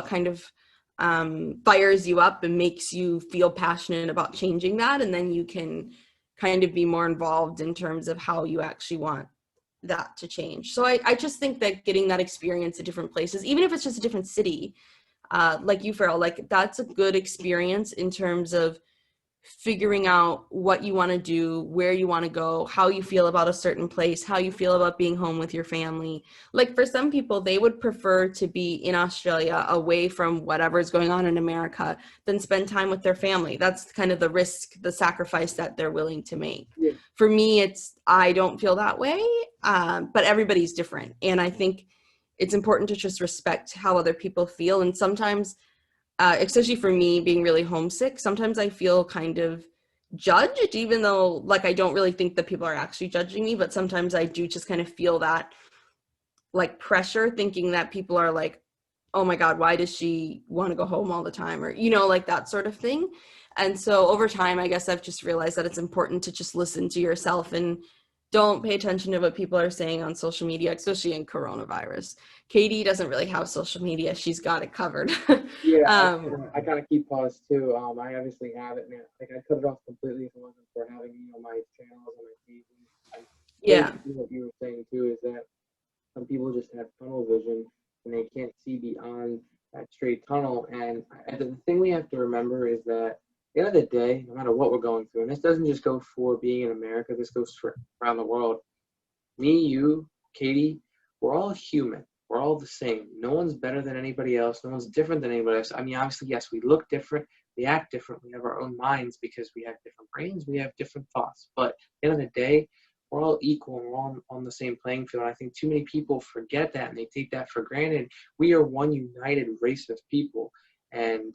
kind of fires you up and makes you feel passionate about changing that. And then you can kind of be more involved in terms of how you actually want that to change. So I just think that getting that experience at different places, even if it's just a different city, like you, Farrell, like that's a good experience in terms of figuring out what you want to do, where you want to go, how you feel about a certain place, how you feel about being home with your family. Like for some people, they would prefer to be in Australia away from whatever's going on in America than spend time with their family. That's kind of the risk, the sacrifice that they're willing to make. Yeah. For me, I don't feel that way, but everybody's different. And I think it's important to just respect how other people feel. And sometimes especially for me being really homesick, sometimes I feel kind of judged, even though like I don't really think that people are actually judging me, but sometimes I do just kind of feel that like pressure, thinking that people are like, oh my God, why does she want to go home all the time? Or, like that sort of thing. And so over time, I guess I've just realized that it's important to just listen to yourself and don't pay attention to what people are saying on social media, especially in coronavirus. Katie doesn't really have social media. She's got it covered. Yeah, I kind of keep pause too. I obviously have it now. Like I cut it off completely if it wasn't for having my channels and my pages. Yeah. What you were saying too is that some people just have tunnel vision and they can't see beyond that straight tunnel. And the thing we have to remember is that at the end of the day, no matter what we're going through, and this doesn't just go for being in America, this goes for around the world. Me, you, Katie, we're all human. We're all the same. No one's better than anybody else. No one's different than anybody else. I mean, obviously, yes, we look different. We act different. We have our own minds because we have different brains. We have different thoughts. But at the end of the day, we're all equal and we're all on the same playing field. And I think too many people forget that and they take that for granted. We are one united race of people. And,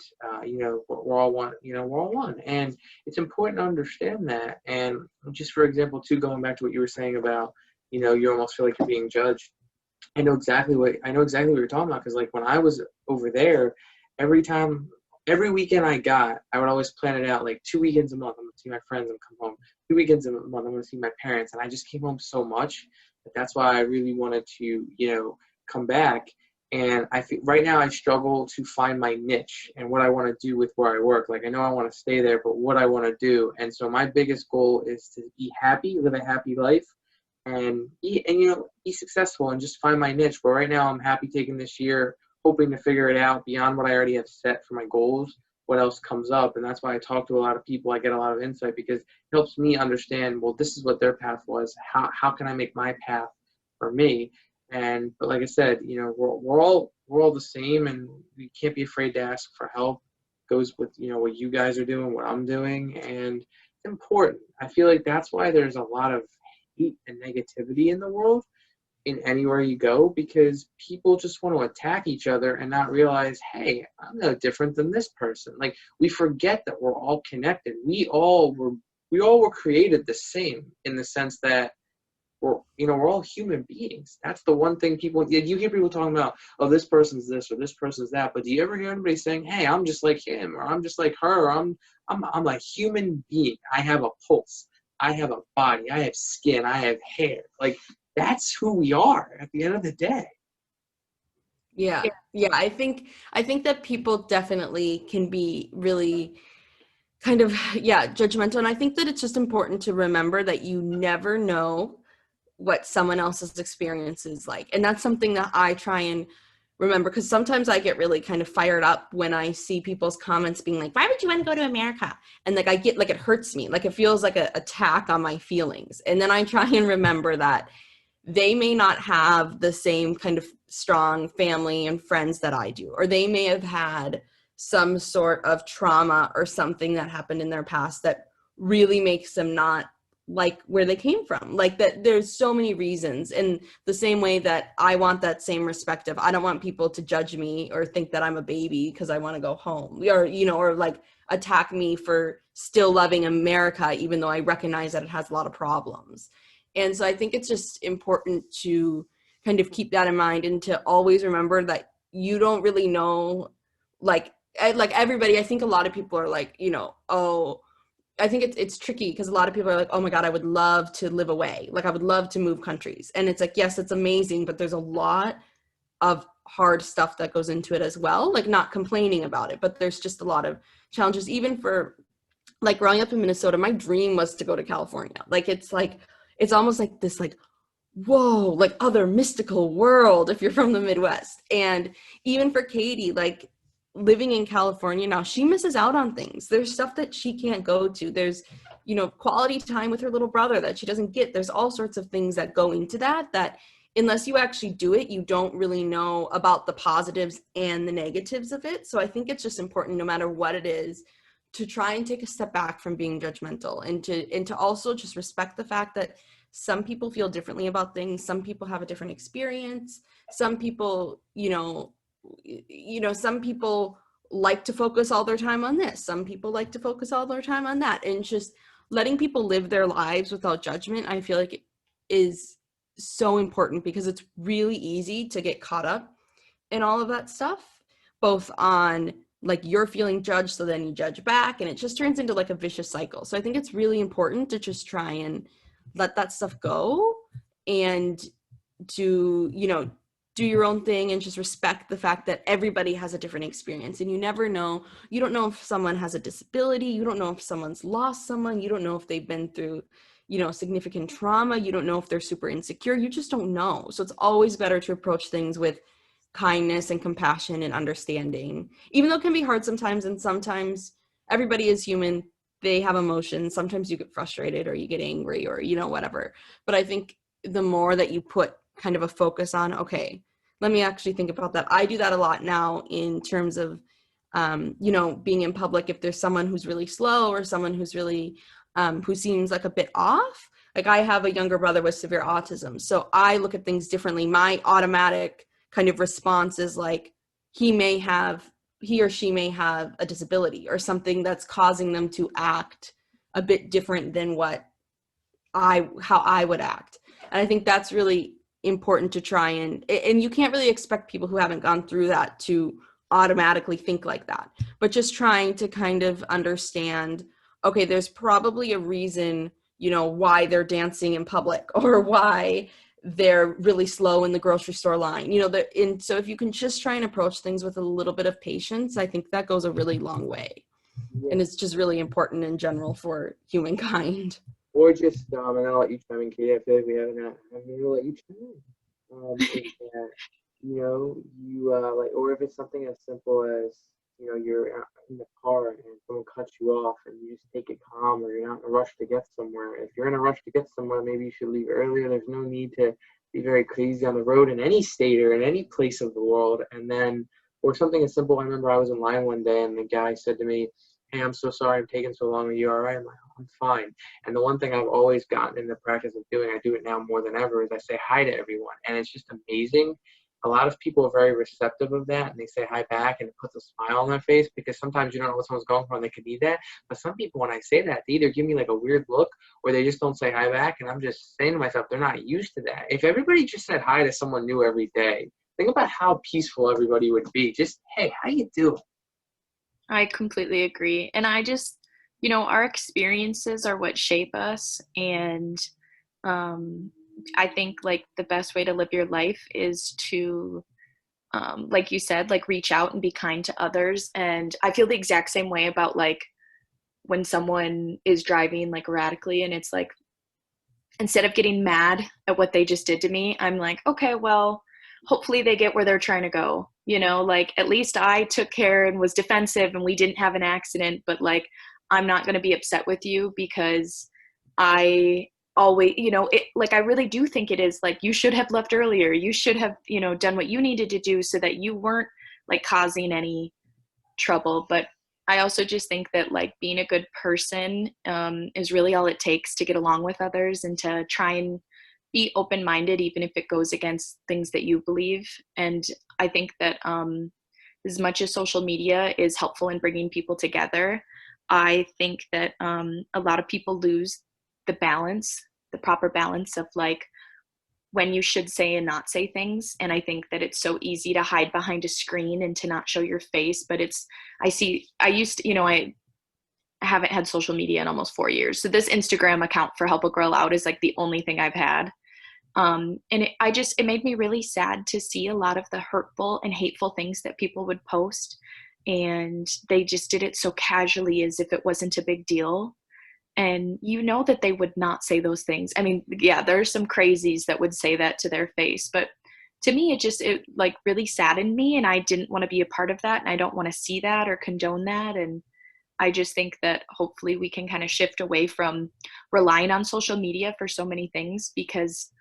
we're all one, we're all one. And it's important to understand that. And just for example, too, going back to what you were saying about, you almost feel like you're being judged. I know exactly what you're talking about. Cause like when I was over there, every weekend I would always plan it out, like 2 weekends a month. I'm going to see my friends and come home. 2 weekends a month, I'm going to see my parents. And I just came home so much that's why I really wanted to, come back. And I think right now I struggle to find my niche and what I want to do with where I work. Like I know I want to stay there, but what I want to do. And so my biggest goal is to be happy, live a happy life, and be successful and just find my niche. But right now I'm happy taking this year, hoping to figure it out beyond what I already have set for my goals, what else comes up. And that's why I talk to a lot of people. I get a lot of insight because it helps me understand, well, this is what their path was. How can I make my path for me? But like I said, we're all the same, and we can't be afraid to ask for help. It goes with, what you guys are doing, what I'm doing, and it's important. I feel like that's why there's a lot of hate and negativity in the world in anywhere you go, because people just want to attack each other and not realize, hey, I'm no different than this person. Like we forget that we're all connected. We all were created the same in the sense that we're all human beings. That's the one thing you hear people talking about, oh, this person's this or this person's that, but do you ever hear anybody saying, hey, I'm just like him, or I'm just like her, or I'm a human being. I have a pulse. I have a body. I have skin. I have hair. Like that's who we are at the end of the day. Yeah. I think that people definitely can be really kind of, judgmental. And I think that it's just important to remember that you never know what someone else's experience is like. And that's something that I try and remember, because sometimes I get really kind of fired up when I see people's comments being like, why would you want to go to America? And like I get like it hurts me, like it feels like an attack on my feelings. And then I try and remember that they may not have the same kind of strong family and friends that I do, or they may have had some sort of trauma or something that happened in their past that really makes them not like where they came from. Like that there's so many reasons. In the same way that I want that same respect of, I don't want people to judge me or think that I'm a baby because I want to go home, or like attack me for still loving America, even though I recognize that it has a lot of problems. And so I think it's just important to kind of keep that in mind and to always remember that you don't really know, like everybody, I think a lot of people are like, I think it's tricky because a lot of people are like, oh my God, I would love to live away. Like I would love to move countries. And it's like, yes, it's amazing, but there's a lot of hard stuff that goes into it as well. Like not complaining about it, but there's just a lot of challenges. Even for like growing up in Minnesota, my dream was to go to California. Like, it's almost like this, like, whoa, like other mystical world if you're from the Midwest. And even for Katie, like living in California now, she misses out on things. There's stuff that she can't go to. There's, quality time with her little brother that she doesn't get. There's all sorts of things that go into that unless you actually do it, you don't really know about the positives and the negatives of it. So I think it's just important, no matter what it is, to try and take a step back from being judgmental, and to also just respect the fact that some people feel differently about things. Some people have a different experience. Some people, some people like to focus all their time on this. Some people like to focus all their time on that. And just letting people live their lives without judgment, I feel like it is so important, because it's really easy to get caught up in all of that stuff, both on like you're feeling judged, so then you judge back, and it just turns into like a vicious cycle. So I think it's really important to just try and let that stuff go, and to, do your own thing, and just respect the fact that everybody has a different experience. And you never know. You don't know if someone has a disability. You don't know if someone's lost someone. You don't know if they've been through, significant trauma. You don't know if they're super insecure. You just don't know. So it's always better to approach things with kindness and compassion and understanding, even though it can be hard sometimes. And sometimes everybody is human. They have emotions. Sometimes you get frustrated, or you get angry, or, whatever. But I think the more that you put kind of a focus on, okay, let me actually think about that. I do that a lot now in terms of, being in public. If there's someone who's really slow, or someone who's really, who seems like a bit off, like I have a younger brother with severe autism. So I look at things differently. My automatic kind of response is like, he or she may have a disability or something that's causing them to act a bit different than how I would act. And I think that's really important to try and you can't really expect people who haven't gone through that to automatically think like that, but just trying to kind of understand, okay, there's probably a reason, why they're dancing in public, or why they're really slow in the grocery store line, and so if you can just try and approach things with a little bit of patience, I think that goes a really long way. Yeah. And it's just really important in general for humankind. Or just, and I'll let you chime in, Katie. I feel like we haven't, I'm going to let you chime in. Is that, you, like, or if it's something as simple as, you're in the car and someone cuts you off, and you just take it calm, or you're not in a rush to get somewhere. If you're in a rush to get somewhere, maybe you should leave earlier. There's no need to be very crazy on the road in any state or in any place of the world. And then, or something as simple, I remember I was in line one day, and the guy said to me, "Hey, I'm so sorry I'm taking so long. Are you all right?" I'm like, "I'm fine." And the one thing I've always gotten in the practice of doing, I do it now more than ever, is I say hi to everyone. And it's just amazing. A lot of people are very receptive of that, and they say hi back, and it puts a smile on their face, because sometimes you don't know what someone's going for and they could need that. But some people, when I say that, they either give me like a weird look, or they just don't say hi back. And I'm just saying to myself, they're not used to that. If everybody just said hi to someone new every day, think about how peaceful everybody would be. Just, "Hey, how you doing?" I completely agree. And I just, our experiences are what shape us. And I think like the best way to live your life is to, like you said, like reach out and be kind to others. And I feel the exact same way about like when someone is driving like erratically, and it's like, instead of getting mad at what they just did to me, I'm like, okay, well, hopefully they get where they're trying to go. Like at least I took care and was defensive and we didn't have an accident, but like, I'm not going to be upset with you because I always, like, I really do think it is like, you should have left earlier. You should have, done what you needed to do so that you weren't like causing any trouble. But I also just think that like being a good person is really all it takes to get along with others, and to try and be open-minded, even if it goes against things that you believe. And I think that as much as social media is helpful in bringing people together, I think that a lot of people lose the proper balance of like when you should say and not say things. And I think that it's so easy to hide behind a screen and to not show your face. But I haven't had social media in almost 4 years. So this Instagram account for Help a Girl Out is like the only thing I've had. And it made me really sad to see a lot of the hurtful and hateful things that people would post. And they just did it so casually, as if it wasn't a big deal. And that they would not say those things. I mean, yeah, there are some crazies that would say that to their face, but to me, it like really saddened me, and I didn't want to be a part of that, and I don't want to see that or condone that. And I just think that hopefully we can kind of shift away from relying on social media for so many things, because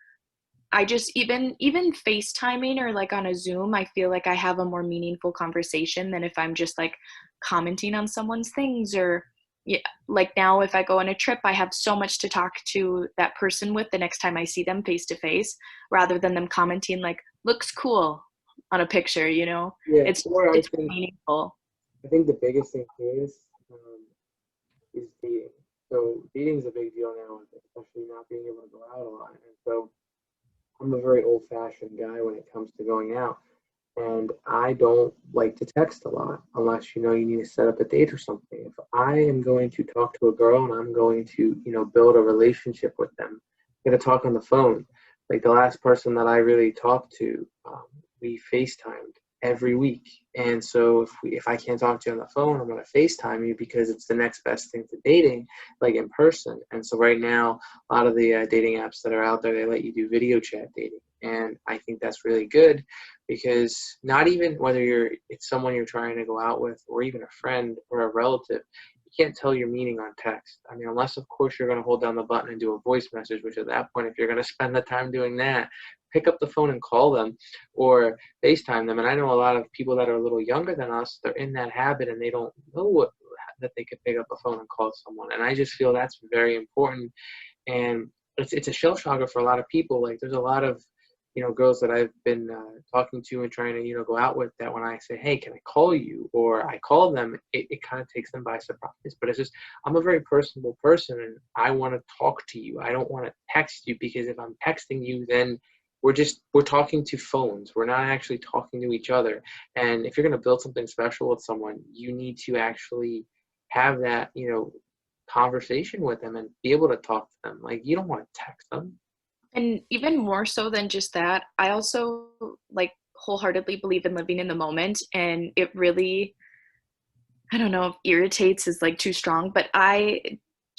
I just, even FaceTiming or like on a Zoom, I feel like I have a more meaningful conversation than if I'm just like commenting on someone's things. Or yeah, like now if I go on a trip, I have so much to talk to that person with the next time I see them face to face, rather than them commenting like, looks cool on a picture, you know. Yeah, It's or it's meaningful. I think the biggest thing too is dating. So dating is a big deal now, especially not being able to go out a lot. And so I'm a very old-fashioned guy when it comes to going out, and I don't like to text a lot unless you need to set up a date or something. If I am going to talk to a girl and I'm going to build a relationship with them, I'm going to talk on the phone. Like the last person that I really talked to, we FaceTimed every week. And so if I can't talk to you on the phone, I'm going to FaceTime you because it's the next best thing to dating, like in person. And so right now, a lot of the dating apps that are out there, they let you do video chat dating. And I think that's really good, because not even whether it's someone you're trying to go out with, or even a friend or a relative, you can't tell your meaning on text. I mean, unless of course you're going to hold down the button and do a voice message, which at that point, if you're going to spend the time doing that, pick up the phone and call them or FaceTime them. And I know a lot of people that are a little younger than us, they're in that habit and they don't know that they could pick up a phone and call someone. And I just feel that's very important. And it's a shell shocker for a lot of people. Like there's a lot of girls that I've been talking to and trying to go out with, that when I say, hey, can I call you, or I call them, it kind of takes them by surprise. But it's just, I'm a very personable person and I want to talk to you. I don't want to text you, because if I'm texting you, then we're talking to phones. We're not actually talking to each other. And if you're going to build something special with someone, you need to actually have that conversation with them and be able to talk to them. Like, you don't want to text them. And even more so than just that, I also like wholeheartedly believe in living in the moment. And it really, I don't know if irritates is like too strong, but I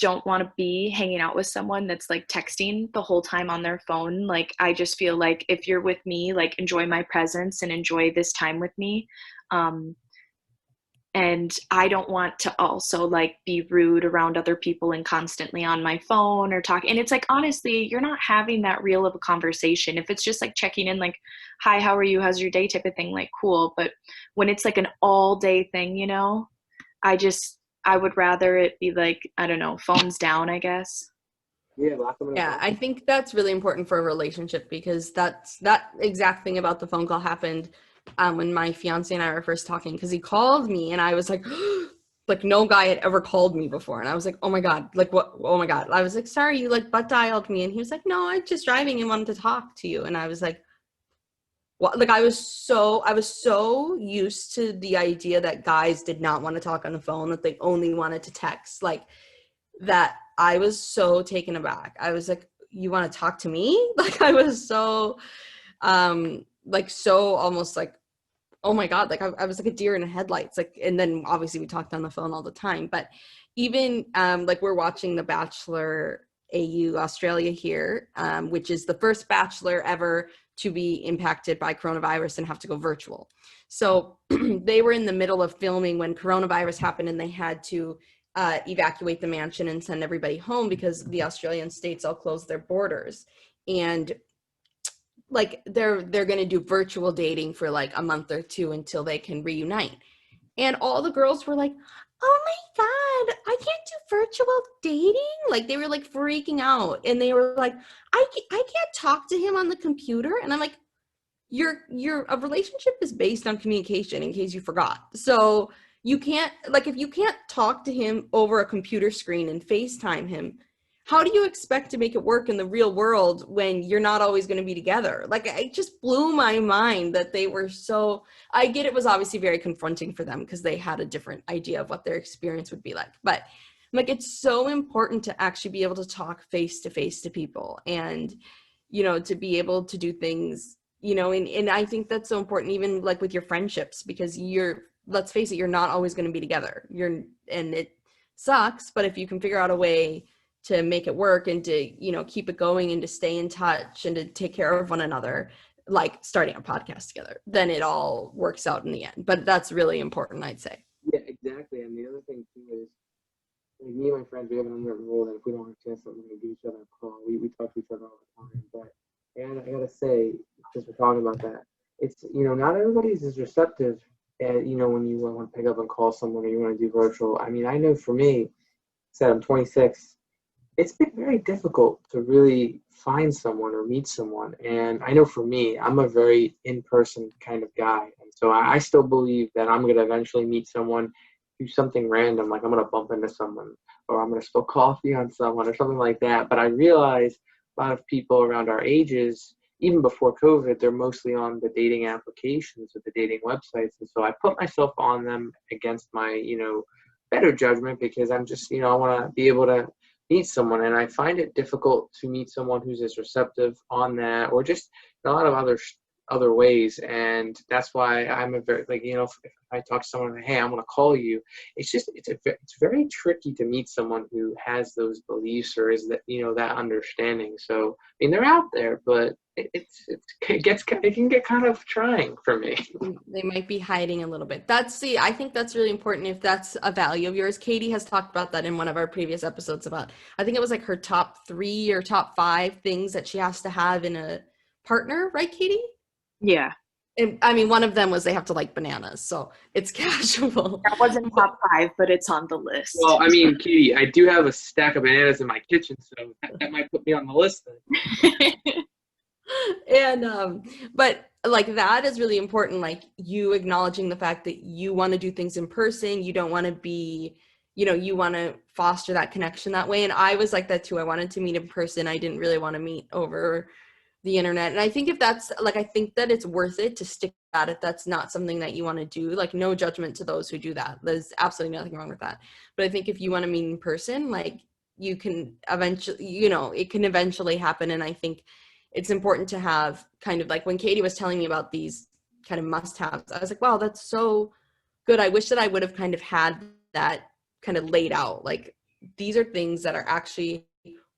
don't want to be hanging out with someone that's like texting the whole time on their phone. Like, I just feel like if you're with me, like, enjoy my presence and enjoy this time with me. And I don't want to also like be rude around other people and constantly on my phone or talk. And it's like, honestly, you're not having that real of a conversation. If it's just like checking in, like, hi, how are you? How's your day type of thing? Like, cool. But when it's like an all day thing, I would rather it be like, I don't know, phones down, I guess. Yeah, I think that's really important for a relationship, because that exact thing about the phone call happened when my fiance and I were first talking, because he called me and I was like, like no guy had ever called me before. And I was like, oh my God, like what? Oh my God. I was like, sorry, you like butt dialed me. And he was like, no, I'm just driving and wanted to talk to you. And I was like, what? Like I was so used to the idea that guys did not want to talk on the phone, that they only wanted to text, like that. I was so taken aback. I was like, you want to talk to me? Like I was so like so almost like, oh my God, like I was like a deer in the headlights. Like, and then obviously we talked on the phone all the time, but even like we're watching The Bachelor AU Australia here, which is the first Bachelor ever to be impacted by coronavirus and have to go virtual. So they were in the middle of filming when coronavirus happened, and they had to evacuate the mansion and send everybody home because the Australian states all closed their borders. And like they're going to do virtual dating for like a month or two until they can reunite. And all the girls were like, oh my God, I can't do virtual dating. Like they were like freaking out, and they were like, I can't talk to him on the computer. And I'm like, a relationship is based on communication, in case you forgot. So you can't, like, if you can't talk to him over a computer screen and FaceTime him, how do you expect to make it work in the real world when you're not always going to be together? Like, it just blew my mind that they were so, I get it was obviously very confronting for them because they had a different idea of what their experience would be like. But like, it's so important to actually be able to talk face to face to people, and, to be able to do things, and I think that's so important, even like with your friendships, because let's face it, you're not always going to be together. And it sucks, but if you can figure out a way to make it work and to, keep it going and to stay in touch and to take care of one another, like starting a podcast together, then it all works out in the end. But that's really important, I'd say. Yeah, exactly. And the other thing too is, like, me and my friends, we have an unwritten rule that if we don't have a chance, we're going to give each other a call. We talk to each other all the time. But I gotta say, since we're talking about that, it's, not everybody's as receptive. And when you want to pick up and call someone or you want to do virtual. I mean, I know for me, said I'm 26. It's been very difficult to really find someone or meet someone. And I know for me, I'm a very in-person kind of guy. And so I still believe that I'm going to eventually meet someone, do something random, like I'm going to bump into someone or I'm going to spill coffee on someone or something like that. But I realize a lot of people around our ages, even before COVID, they're mostly on the dating applications or the dating websites. And so I put myself on them against my, better judgment because I'm just, I want to be able to meet someone, and I find it difficult to meet someone who's as receptive on that or just a lot of other ways. And that's why I'm a very, like, if I talk to someone, hey, I'm going to call you, it's very tricky to meet someone who has those beliefs or is that, that understanding. So, I mean, they're out there, but it can get kind of trying for me. They might be hiding a little bit. I think that's really important if that's a value of yours. Katie has talked about that in one of our previous episodes about, I think it was like her top 3 or top 5 things that she has to have in a partner, right, Katie? Yeah. And, I mean, one of them was they have to like bananas, so it's casual. That wasn't top 5, but it's on the list. Well, I mean, Katie, I do have a stack of bananas in my kitchen, so that might put me on the list then. And but like that is really important, like you acknowledging the fact that you want to do things in person, you don't want to be, you want to foster that connection that way. And I was like that too. I wanted to meet in person. I didn't really want to meet over the internet. And I think if that's like, I think that it's worth it to stick at it. That's not something that you want to do. Like, no judgment to those who do that. There's absolutely nothing wrong with that. But I think if you want to meet in person, like you can eventually, it can eventually happen. And I think it's important to have kind of like when Katie was telling me about these kind of must-haves, I was like, wow, that's so good. I wish that I would have kind of had that kind of laid out. Like, these are things that are actually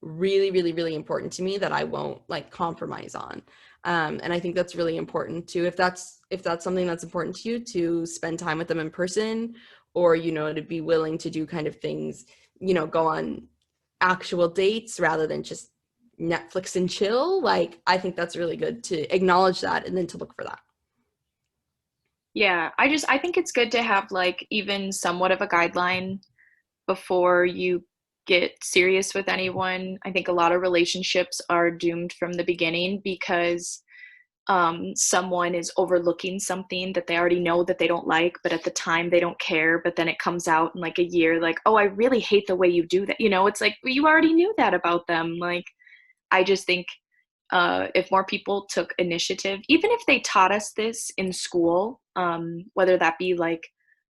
really, really, really important to me that I won't like compromise on. And I think that's really important too. If that's something that's important to you, to spend time with them in person, or, to be willing to do kind of things, go on actual dates rather than just Netflix and chill. Like, I think that's really good to acknowledge that and then to look for that. Yeah, I think it's good to have like even somewhat of a guideline before you get serious with anyone. I think a lot of relationships are doomed from the beginning because someone is overlooking something that they already know that they don't like, but at the time they don't care. But then it comes out in like a year, like, oh, I really hate the way you do that. It's like, well, you already knew that about them. Like, I just think if more people took initiative, even if they taught us this in school, whether that be like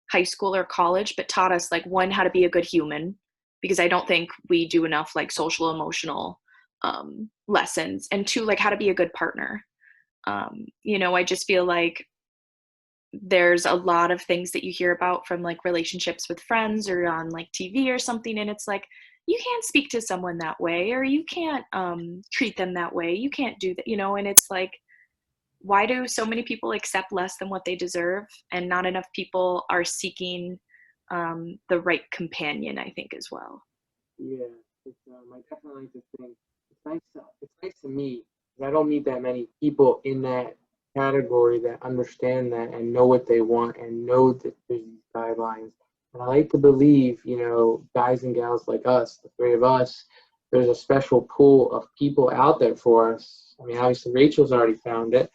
high school or college, but taught us like, one, how to be a good human, because I don't think we do enough like social emotional lessons, and 2, like how to be a good partner. I just feel like there's a lot of things that you hear about from like relationships with friends or on like TV or something, and it's like, you can't speak to someone that way, or you can't treat them that way, you can't do that, and it's like, why do so many people accept less than what they deserve, and not enough people are seeking the right companion, I think, as well. Yeah, I definitely like to think it's nice to meet, because I don't meet that many people in that category that understand that and know what they want and know that there's these guidelines. And I like to believe, guys and gals like us, the 3 of us, there's a special pool of people out there for us. I mean, obviously Rachel's already found it.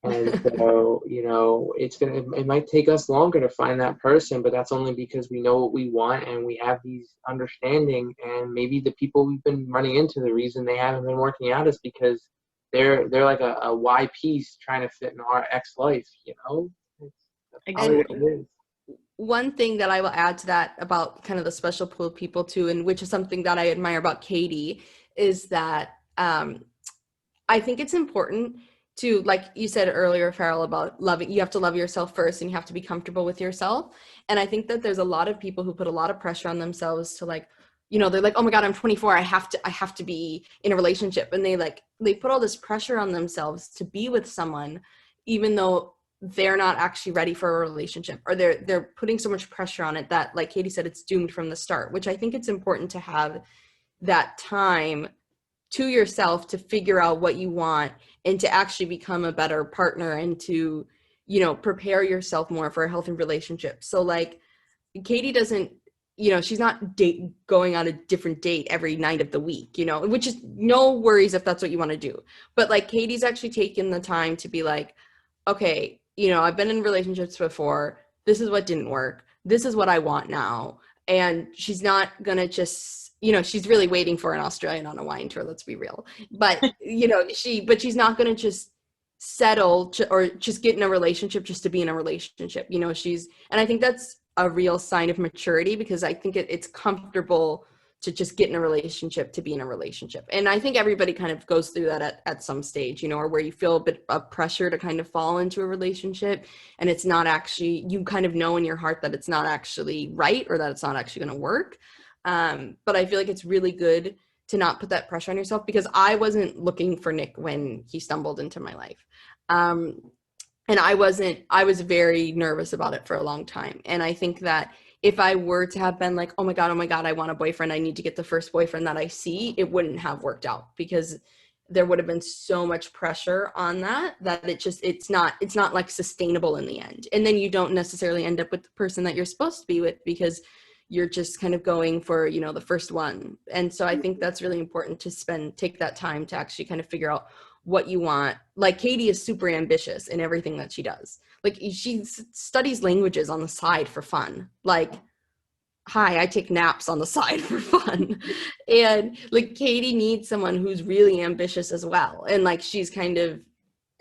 And so, it might take us longer to find that person, but that's only because we know what we want and we have these understanding. And maybe the people we've been running into, the reason they haven't been working out is because they're like a Y piece trying to fit in our X life, Exactly. One thing that I will add to that about kind of the special pool of people too, and which is something that I admire about Katie, is that I think it's important to, like you said earlier, Farrell, about loving, you have to love yourself first and you have to be comfortable with yourself. And I think that there's a lot of people who put a lot of pressure on themselves to like they're like, oh my God, I'm 24. I have to be in a relationship. And they put all this pressure on themselves to be with someone, even though they're not actually ready for a relationship, or they're putting so much pressure on it that, like Katie said, it's doomed from the start, which I think it's important to have that time to yourself to figure out what you want and to actually become a better partner and to, prepare yourself more for a healthy relationship. So like Katie doesn't, she's not going on a different date every night of the week, which is no worries if that's what you want to do. But like Katie's actually taken the time to be like, okay, I've been in relationships before. This is what didn't work. This is what I want now. And she's not going to just, she's really waiting for an Australian on a wine tour. Let's be real. But, she's not going to just settle or just get in a relationship just to be in a relationship. And I think that's a real sign of maturity, because I think it's comfortable to just get in a relationship to be in a relationship. And I think everybody kind of goes through that at some stage, or where you feel a bit of pressure to kind of fall into a relationship and it's not actually, you kind of know in your heart that it's not actually right or that it's not actually going to work. But I feel like it's really good to not put that pressure on yourself, because I wasn't looking for Nick when he stumbled into my life. And I was very nervous about it for a long time. And I think that if I were to have been like, oh my God, I want a boyfriend, I need to get the first boyfriend that I see, it wouldn't have worked out, because there would have been so much pressure on that it's not like sustainable in the end. And then you don't necessarily end up with the person that you're supposed to be with, because you're just kind of going for, the first one. And so I think that's really important to take that time to actually kind of figure out what you want. Like Katie is super ambitious in everything that she does. Like she studies languages on the side for fun. Like, hi, I take naps on the side for fun. And like Katie needs someone who's really ambitious as well. And like she's kind of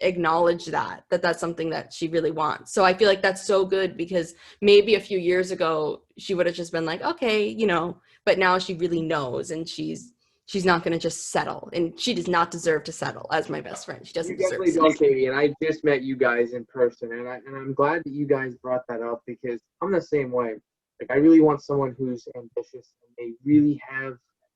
acknowledged that's something that she really wants. So I feel like that's so good, because maybe a few years ago she would have just been like, okay, but now she really knows, and she's not going to just settle, and she does not deserve to settle. As my best friend, she doesn't deserve to settle. Katie, and I just met you guys in person, and I'm glad that you guys brought that up, because I'm the same way. Like I really want someone who's ambitious and they really have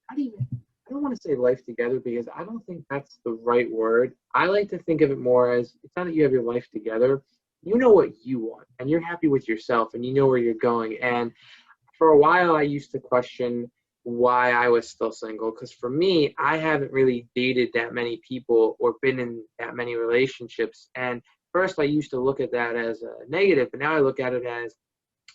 I don't want to say life together, because I don't think that's the right word. I like to think of it more as, it's not that you have your life together. You know what you want, and you're happy with yourself, and you know where you're going. And for a while, I used to question why I was still single, because for me, I haven't really dated that many people or been in that many relationships. And first, I used to look at that as a negative, but now I look at it as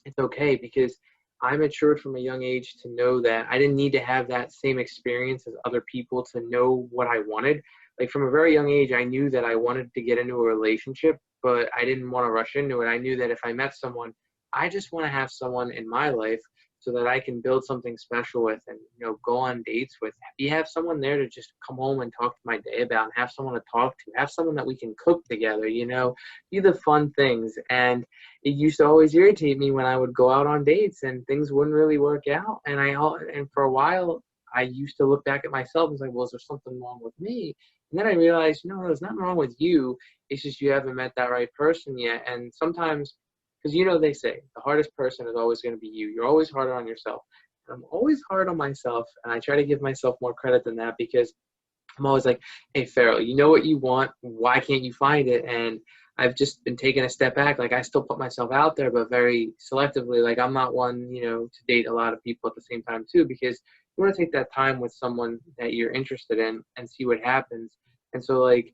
it's okay, because I matured from a young age to know that I didn't need to have that same experience as other people to know what I wanted. Like from a very young age, I knew that I wanted to get into a relationship, but I didn't want to rush into it. I knew that if I met someone, I just want to have someone in my life so that I can build something special with and, go on dates with. You have someone there to just come home and talk to my day about, and have someone to talk to, have someone that we can cook together, do the fun things. And it used to always irritate me when I would go out on dates and things wouldn't really work out. And for a while, I used to look back at myself and was like, well, is there something wrong with me? And then I realized, no, there's nothing wrong with you. It's just you haven't met that right person yet. And sometimes, because they say the hardest person is always going to be you. You're always harder on yourself. And I'm always hard on myself, and I try to give myself more credit than that, because I'm always like, hey, Farrell, you know what you want. Why can't you find it? And I've just been taking a step back. Like I still put myself out there, but very selectively. Like I'm not one, to date a lot of people at the same time too, because you want to take that time with someone that you're interested in and see what happens. And so like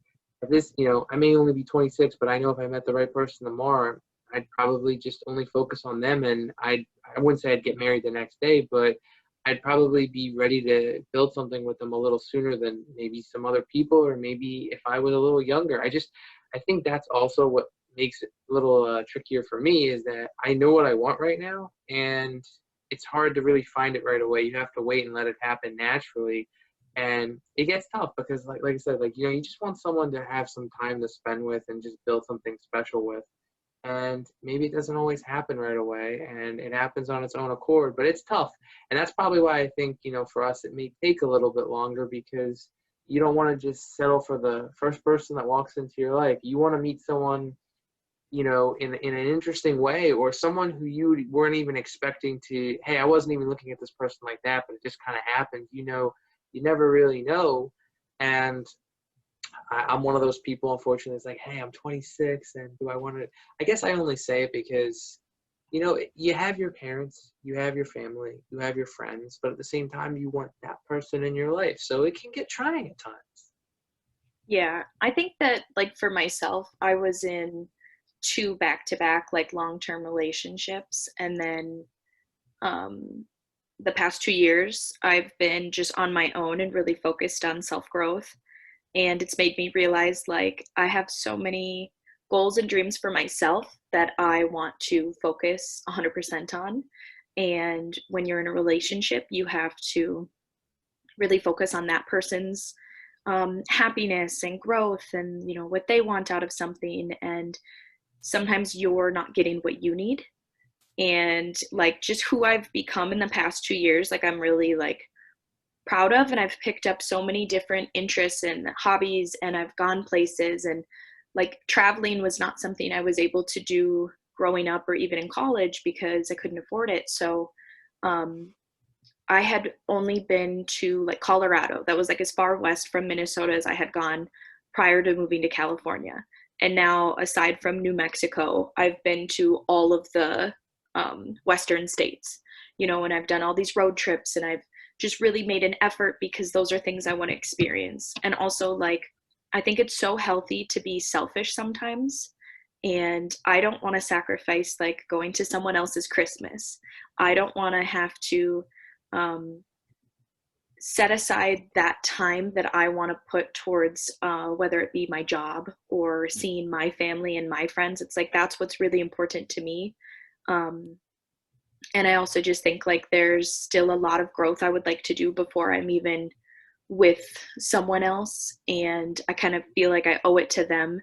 this, I may only be 26, but I know if I met the right person tomorrow, I'd probably just only focus on them, and I wouldn't say I'd get married the next day, but I'd probably be ready to build something with them a little sooner than maybe some other people, or maybe if I was a little younger. I think that's also what makes it a little trickier for me, is that I know what I want right now, and it's hard to really find it right away. You have to wait and let it happen naturally. And it gets tough because like I said, you just want someone to have some time to spend with and just build something special with. And maybe it doesn't always happen right away, and it happens on its own accord, but it's tough. And that's probably why I think, for us, it may take a little bit longer, because you don't want to just settle for the first person that walks into your life. You want to meet someone, in an interesting way, or someone who you weren't even expecting to, hey, I wasn't even looking at this person like that, but it just kind of happened. You never really know. And I'm one of those people, unfortunately, it's like, hey, I'm 26, and do I want to, I guess I only say it because, you have your parents, you have your family, you have your friends, but at the same time, you want that person in your life. So it can get trying at times. Yeah, I think that, like, for myself, I was in 2 back-to-back, like, long-term relationships, and then the past 2 years, I've been just on my own and really focused on self-growth, and it's made me realize, like, I have so many goals and dreams for myself that I want to focus 100% on, and when you're in a relationship, you have to really focus on that person's happiness and growth, and what they want out of something, and sometimes you're not getting what you need. And like, just who I've become in the past 2 years, like, I'm really, like, proud of, and I've picked up so many different interests and hobbies, and I've gone places, and like, traveling was not something I was able to do growing up or even in college because I couldn't afford it. So um I had only been to, like, Colorado. That was, like, as far west from Minnesota as I had gone prior to moving to California. And now, aside from New Mexico, I've been to all of the Western states, and I've done all these road trips, and I've just really made an effort because those are things I want to experience. And also, like, I think it's so healthy to be selfish sometimes. And I don't want to sacrifice, like, going to someone else's Christmas. I don't want to have to set aside that time that I want to put towards whether it be my job or seeing my family and my friends. It's like, that's what's really important to me. And I also just think, like, there's still a lot of growth I would like to do before I'm even with someone else. And I kind of feel like I owe it to them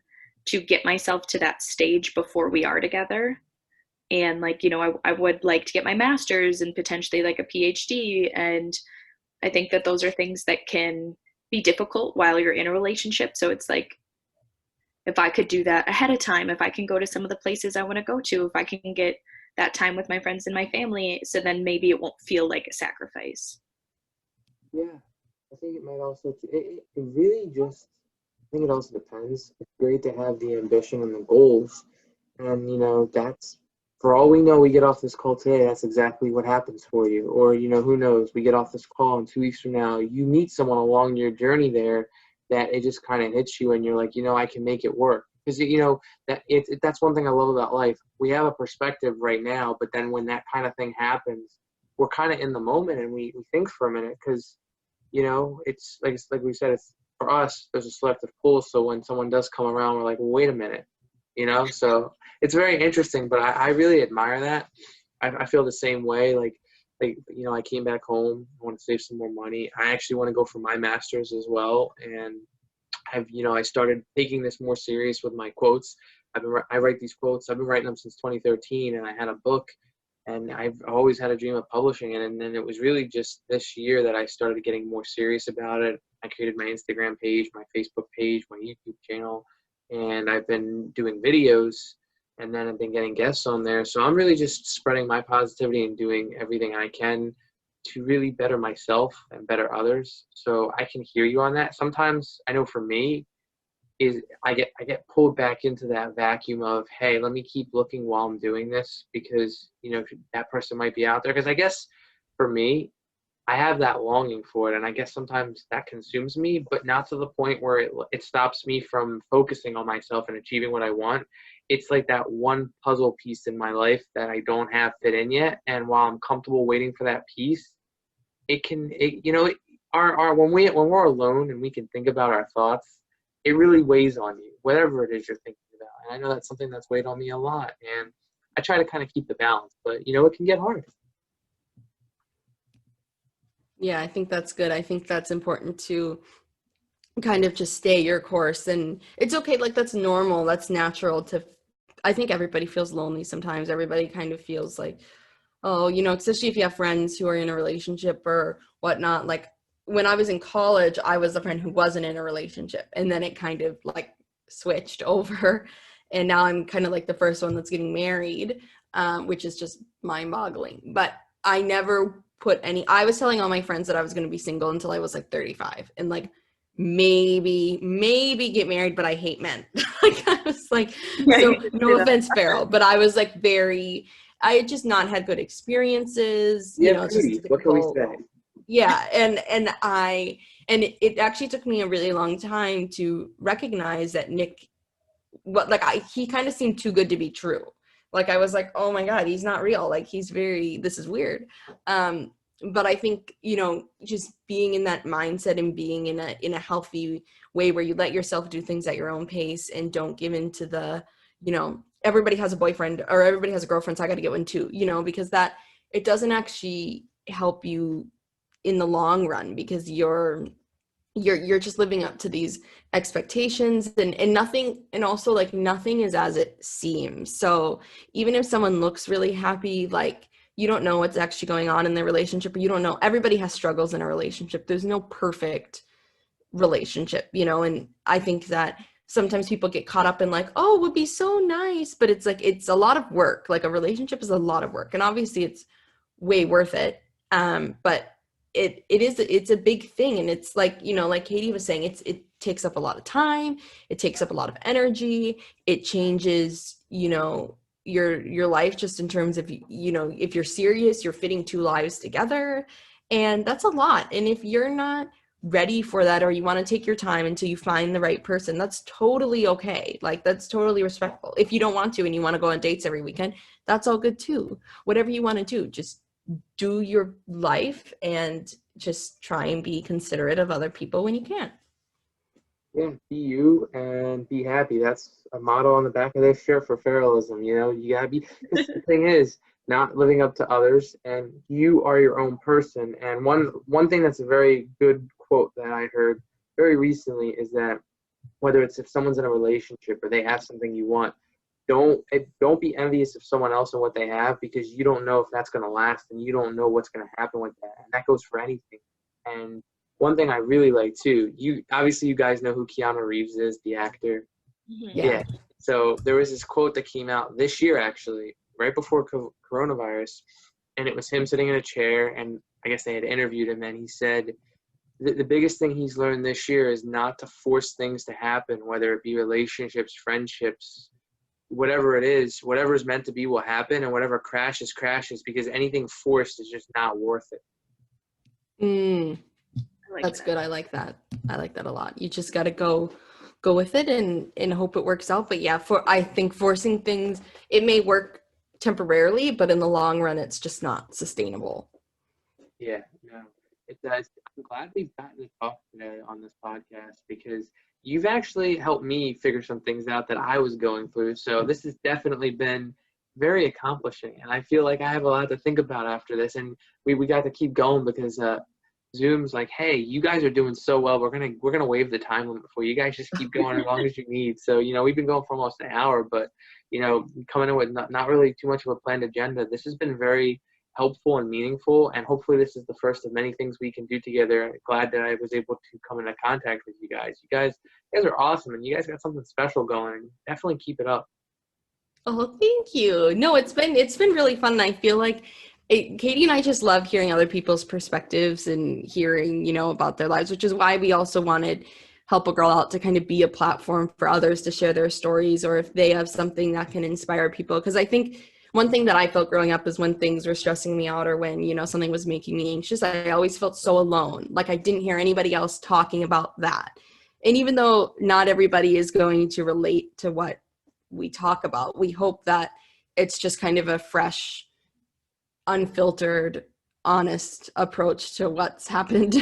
to get myself to that stage before we are together. And, like, I would like to get my master's and potentially, like, a PhD. And I think that those are things that can be difficult while you're in a relationship. So it's like, if I could do that ahead of time, if I can go to some of the places I want to go to, if I can get that time with my friends and my family, so then maybe it won't feel like a sacrifice. Yeah, I think it might also, it really just, I think it also depends. It's great to have the ambition and the goals. And, that's, for all we know, we get off this call today, that's exactly what happens for you. Or, who knows, we get off this call and 2 weeks from now, you meet someone along your journey there that it just kind of hits you and you're like, I can make it work. Because, that's one thing I love about life. We have a perspective right now, but then when that kind of thing happens, we're kind of in the moment and we think for a minute because, it's like we said, it's for us, there's a selective pull. So when someone does come around, we're like, well, wait a minute, so it's very interesting, but I really admire that. I feel the same way. Like, I came back home. I want to save some more money. I actually want to go for my master's as well. And I started taking this more serious with my quotes. I write these quotes. I've been writing them since 2013, and I had a book, and I've always had a dream of publishing it. And then it was really just this year that I started getting more serious about it. I created my Instagram page, my Facebook page, my YouTube channel, and I've been doing videos, and then I've been getting guests on there. So I'm really just spreading my positivity and doing everything I can to really better myself and better others. So I can hear you on that. Sometimes I know for me is I get pulled back into that vacuum of, hey, let me keep looking while I'm doing this because, that person might be out there. Because I guess for me, I have that longing for it. And I guess sometimes that consumes me, but not to the point where it stops me from focusing on myself and achieving what I want. It's like that one puzzle piece in my life that I don't have fit in yet. And while I'm comfortable waiting for that piece, when we're alone and we can think about our thoughts, it really weighs on you, whatever it is you're thinking about. And I know that's something that's weighed on me a lot. And I try to kind of keep the balance, but it can get hard. Yeah, I think that's good. I think that's important to kind of just stay your course, and it's okay. Like, that's normal. That's natural I think everybody feels lonely sometimes. Everybody kind of feels like, oh, especially if you have friends who are in a relationship or whatnot. Like, when I was in college, I was the friend who wasn't in a relationship, and then it kind of, like, switched over. And now I'm kind of like the first one that's getting married, which is just mind-boggling. But I never I was telling all my friends that I was going to be single until I was like 35 and like maybe get married, but I hate men. Like I was like, so no offense, Farrell, but I was like I had just not had good experiences, you know, just what can we say? Yeah. And it actually took me a really long time to recognize that Nick, he kind of seemed too good to be true. Like I was like, oh my God, he's not real. Like this is weird. But I think, you know, just being in that mindset and being in a healthy way where you let yourself do things at your own pace and don't give into the, you know, everybody has a boyfriend or everybody has a girlfriend, so I got to get one too, you know, because it doesn't actually help you in the long run, because you're just living up to these expectations and nothing, and also like nothing is as it seems. So even if someone looks really happy, like you don't know what's actually going on in their relationship, or you don't know, everybody has struggles in a relationship. There's no perfect relationship, you know. And I think that sometimes people get caught up in like, oh, it would be so nice, but it's like, it's a lot of work. Like a relationship is a lot of work, and obviously it's way worth it. But it's a big thing. And it's like, you know, like Katie was saying, it takes up a lot of time. It takes up a lot of energy. It changes, you know, your life just in terms of, you know, if you're serious, you're fitting two lives together, and that's a lot. And if you're not ready for that, or you want to take your time until you find the right person, that's totally okay. Like that's totally respectful. If you don't want to and you want to go on dates every weekend, that's all good too. Whatever you want to do, just do your life and just try and be considerate of other people when you can. Yeah, be you and be happy. That's a motto on the back of their shirt for Farrellism. You know, you gotta be. Because the thing is, not living up to others, and you are your own person. And one thing that's a very good quote that I heard very recently is that whether it's if someone's in a relationship or they have something you want, don't be envious of someone else and what they have, because you don't know if that's going to last, and you don't know what's going to happen with that. And that goes for anything. And one thing I really like too, you guys know who Keanu Reeves is, the actor. Yeah. So there was this quote that came out this year, actually, right before coronavirus, and it was him sitting in a chair, and I guess they had interviewed him, and he said the biggest thing he's learned this year is not to force things to happen, whether it be relationships, friendships, whatever it is. Whatever is meant to be will happen, and whatever crashes, because anything forced is just not worth it. That's good. I like that. I like that a lot. You just got to go with it and hope it works out. But yeah, I think forcing things, it may work temporarily, but in the long run, it's just not sustainable. Yeah, no, it does. I'm glad we've gotten to talk today on this podcast, because you've actually helped me figure some things out that I was going through. So this has definitely been very accomplishing, and I feel like I have a lot to think about after this. And we got to keep going, because Zoom's like, hey, you guys are doing so well. We're gonna waive the time limit for you. You guys just keep going as long as you need. So, you know, we've been going for almost an hour, but, you know, coming in with not really too much of a planned agenda. This has been very helpful and meaningful, and hopefully this is the first of many things we can do together. I'm glad that I was able to come into contact with you guys. You guys are awesome, and you guys got something special going. Definitely keep it up. Oh, thank you. No, it's been really fun. And I feel like Katie and I just love hearing other people's perspectives and hearing, you know, about their lives, which is why we also wanted Help a Girl Out to kind of be a platform for others to share their stories, or if they have something that can inspire people. Because I think one thing that I felt growing up is when things were stressing me out, or when, you know, something was making me anxious, I always felt so alone. Like I didn't hear anybody else talking about that. And even though not everybody is going to relate to what we talk about, we hope that it's just kind of a fresh, unfiltered, honest approach to what's happened.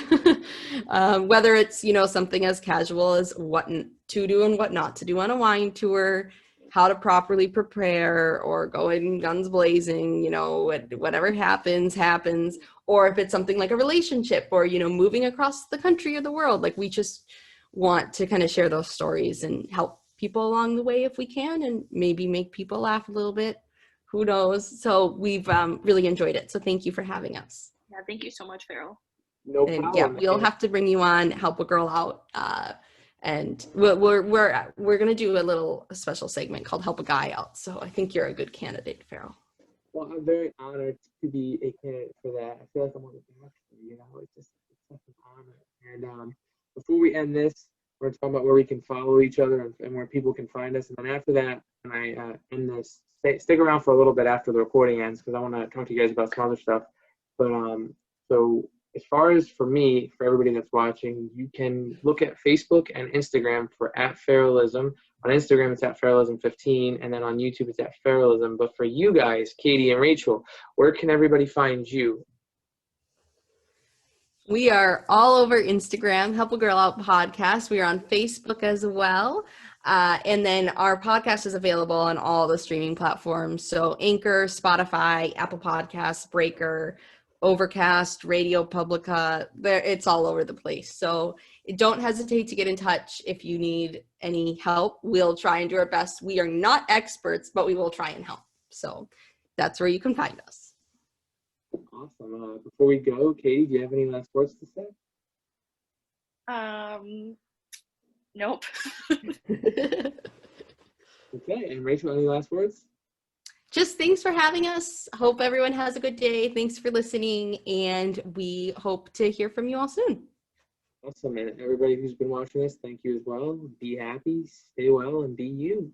Whether it's, you know, something as casual as what to do and what not to do on a wine tour, how to properly prepare, or going guns blazing, you know, whatever happens, or if it's something like a relationship, or, you know, moving across the country or the world. Like we just want to kind of share those stories and help people along the way if we can, and maybe make people laugh a little bit. Who knows? So we've really enjoyed it. So thank you for having us. Yeah, thank you so much, Farrell. No problem. Yeah, we'll have to bring you on Help a Girl Out And we're gonna do a little special segment called Help a Guy Out. So I think you're a good candidate, Farrell. Well, I'm very honored to be a candidate for that. I feel like I'm on the back, it's such an honor. And before we end this, we're going to talk about where we can follow each other and where people can find us. And then after that, when I end this, stick around for a little bit after the recording ends, because I want to talk to you guys about some other stuff. But so as far as for me, for everybody that's watching, you can look at Facebook and Instagram for @Farrellism. On Instagram, it's @Farrellism15, and then on YouTube, it's @Farrellism. But for you guys, Katie and Rachel, where can everybody find you? We are all over Instagram, Help a Girl Out Podcast. We are on Facebook as well. And then our podcast is available on all the streaming platforms. So Anchor, Spotify, Apple Podcasts, Breaker, Overcast, Radio Publica. It's all over the place. So don't hesitate to get in touch if you need any help. We'll try and do our best. We are not experts, but we will try and help. So that's where you can find us. Awesome. Before we go, Katie, do you have any last words to say? Nope. Okay, and Rachel, any last words? Just thanks for having us. Hope everyone has a good day. Thanks for listening, and we hope to hear from you all soon. Awesome, and everybody who's been watching this, thank you as well. Be happy, stay well, and be you.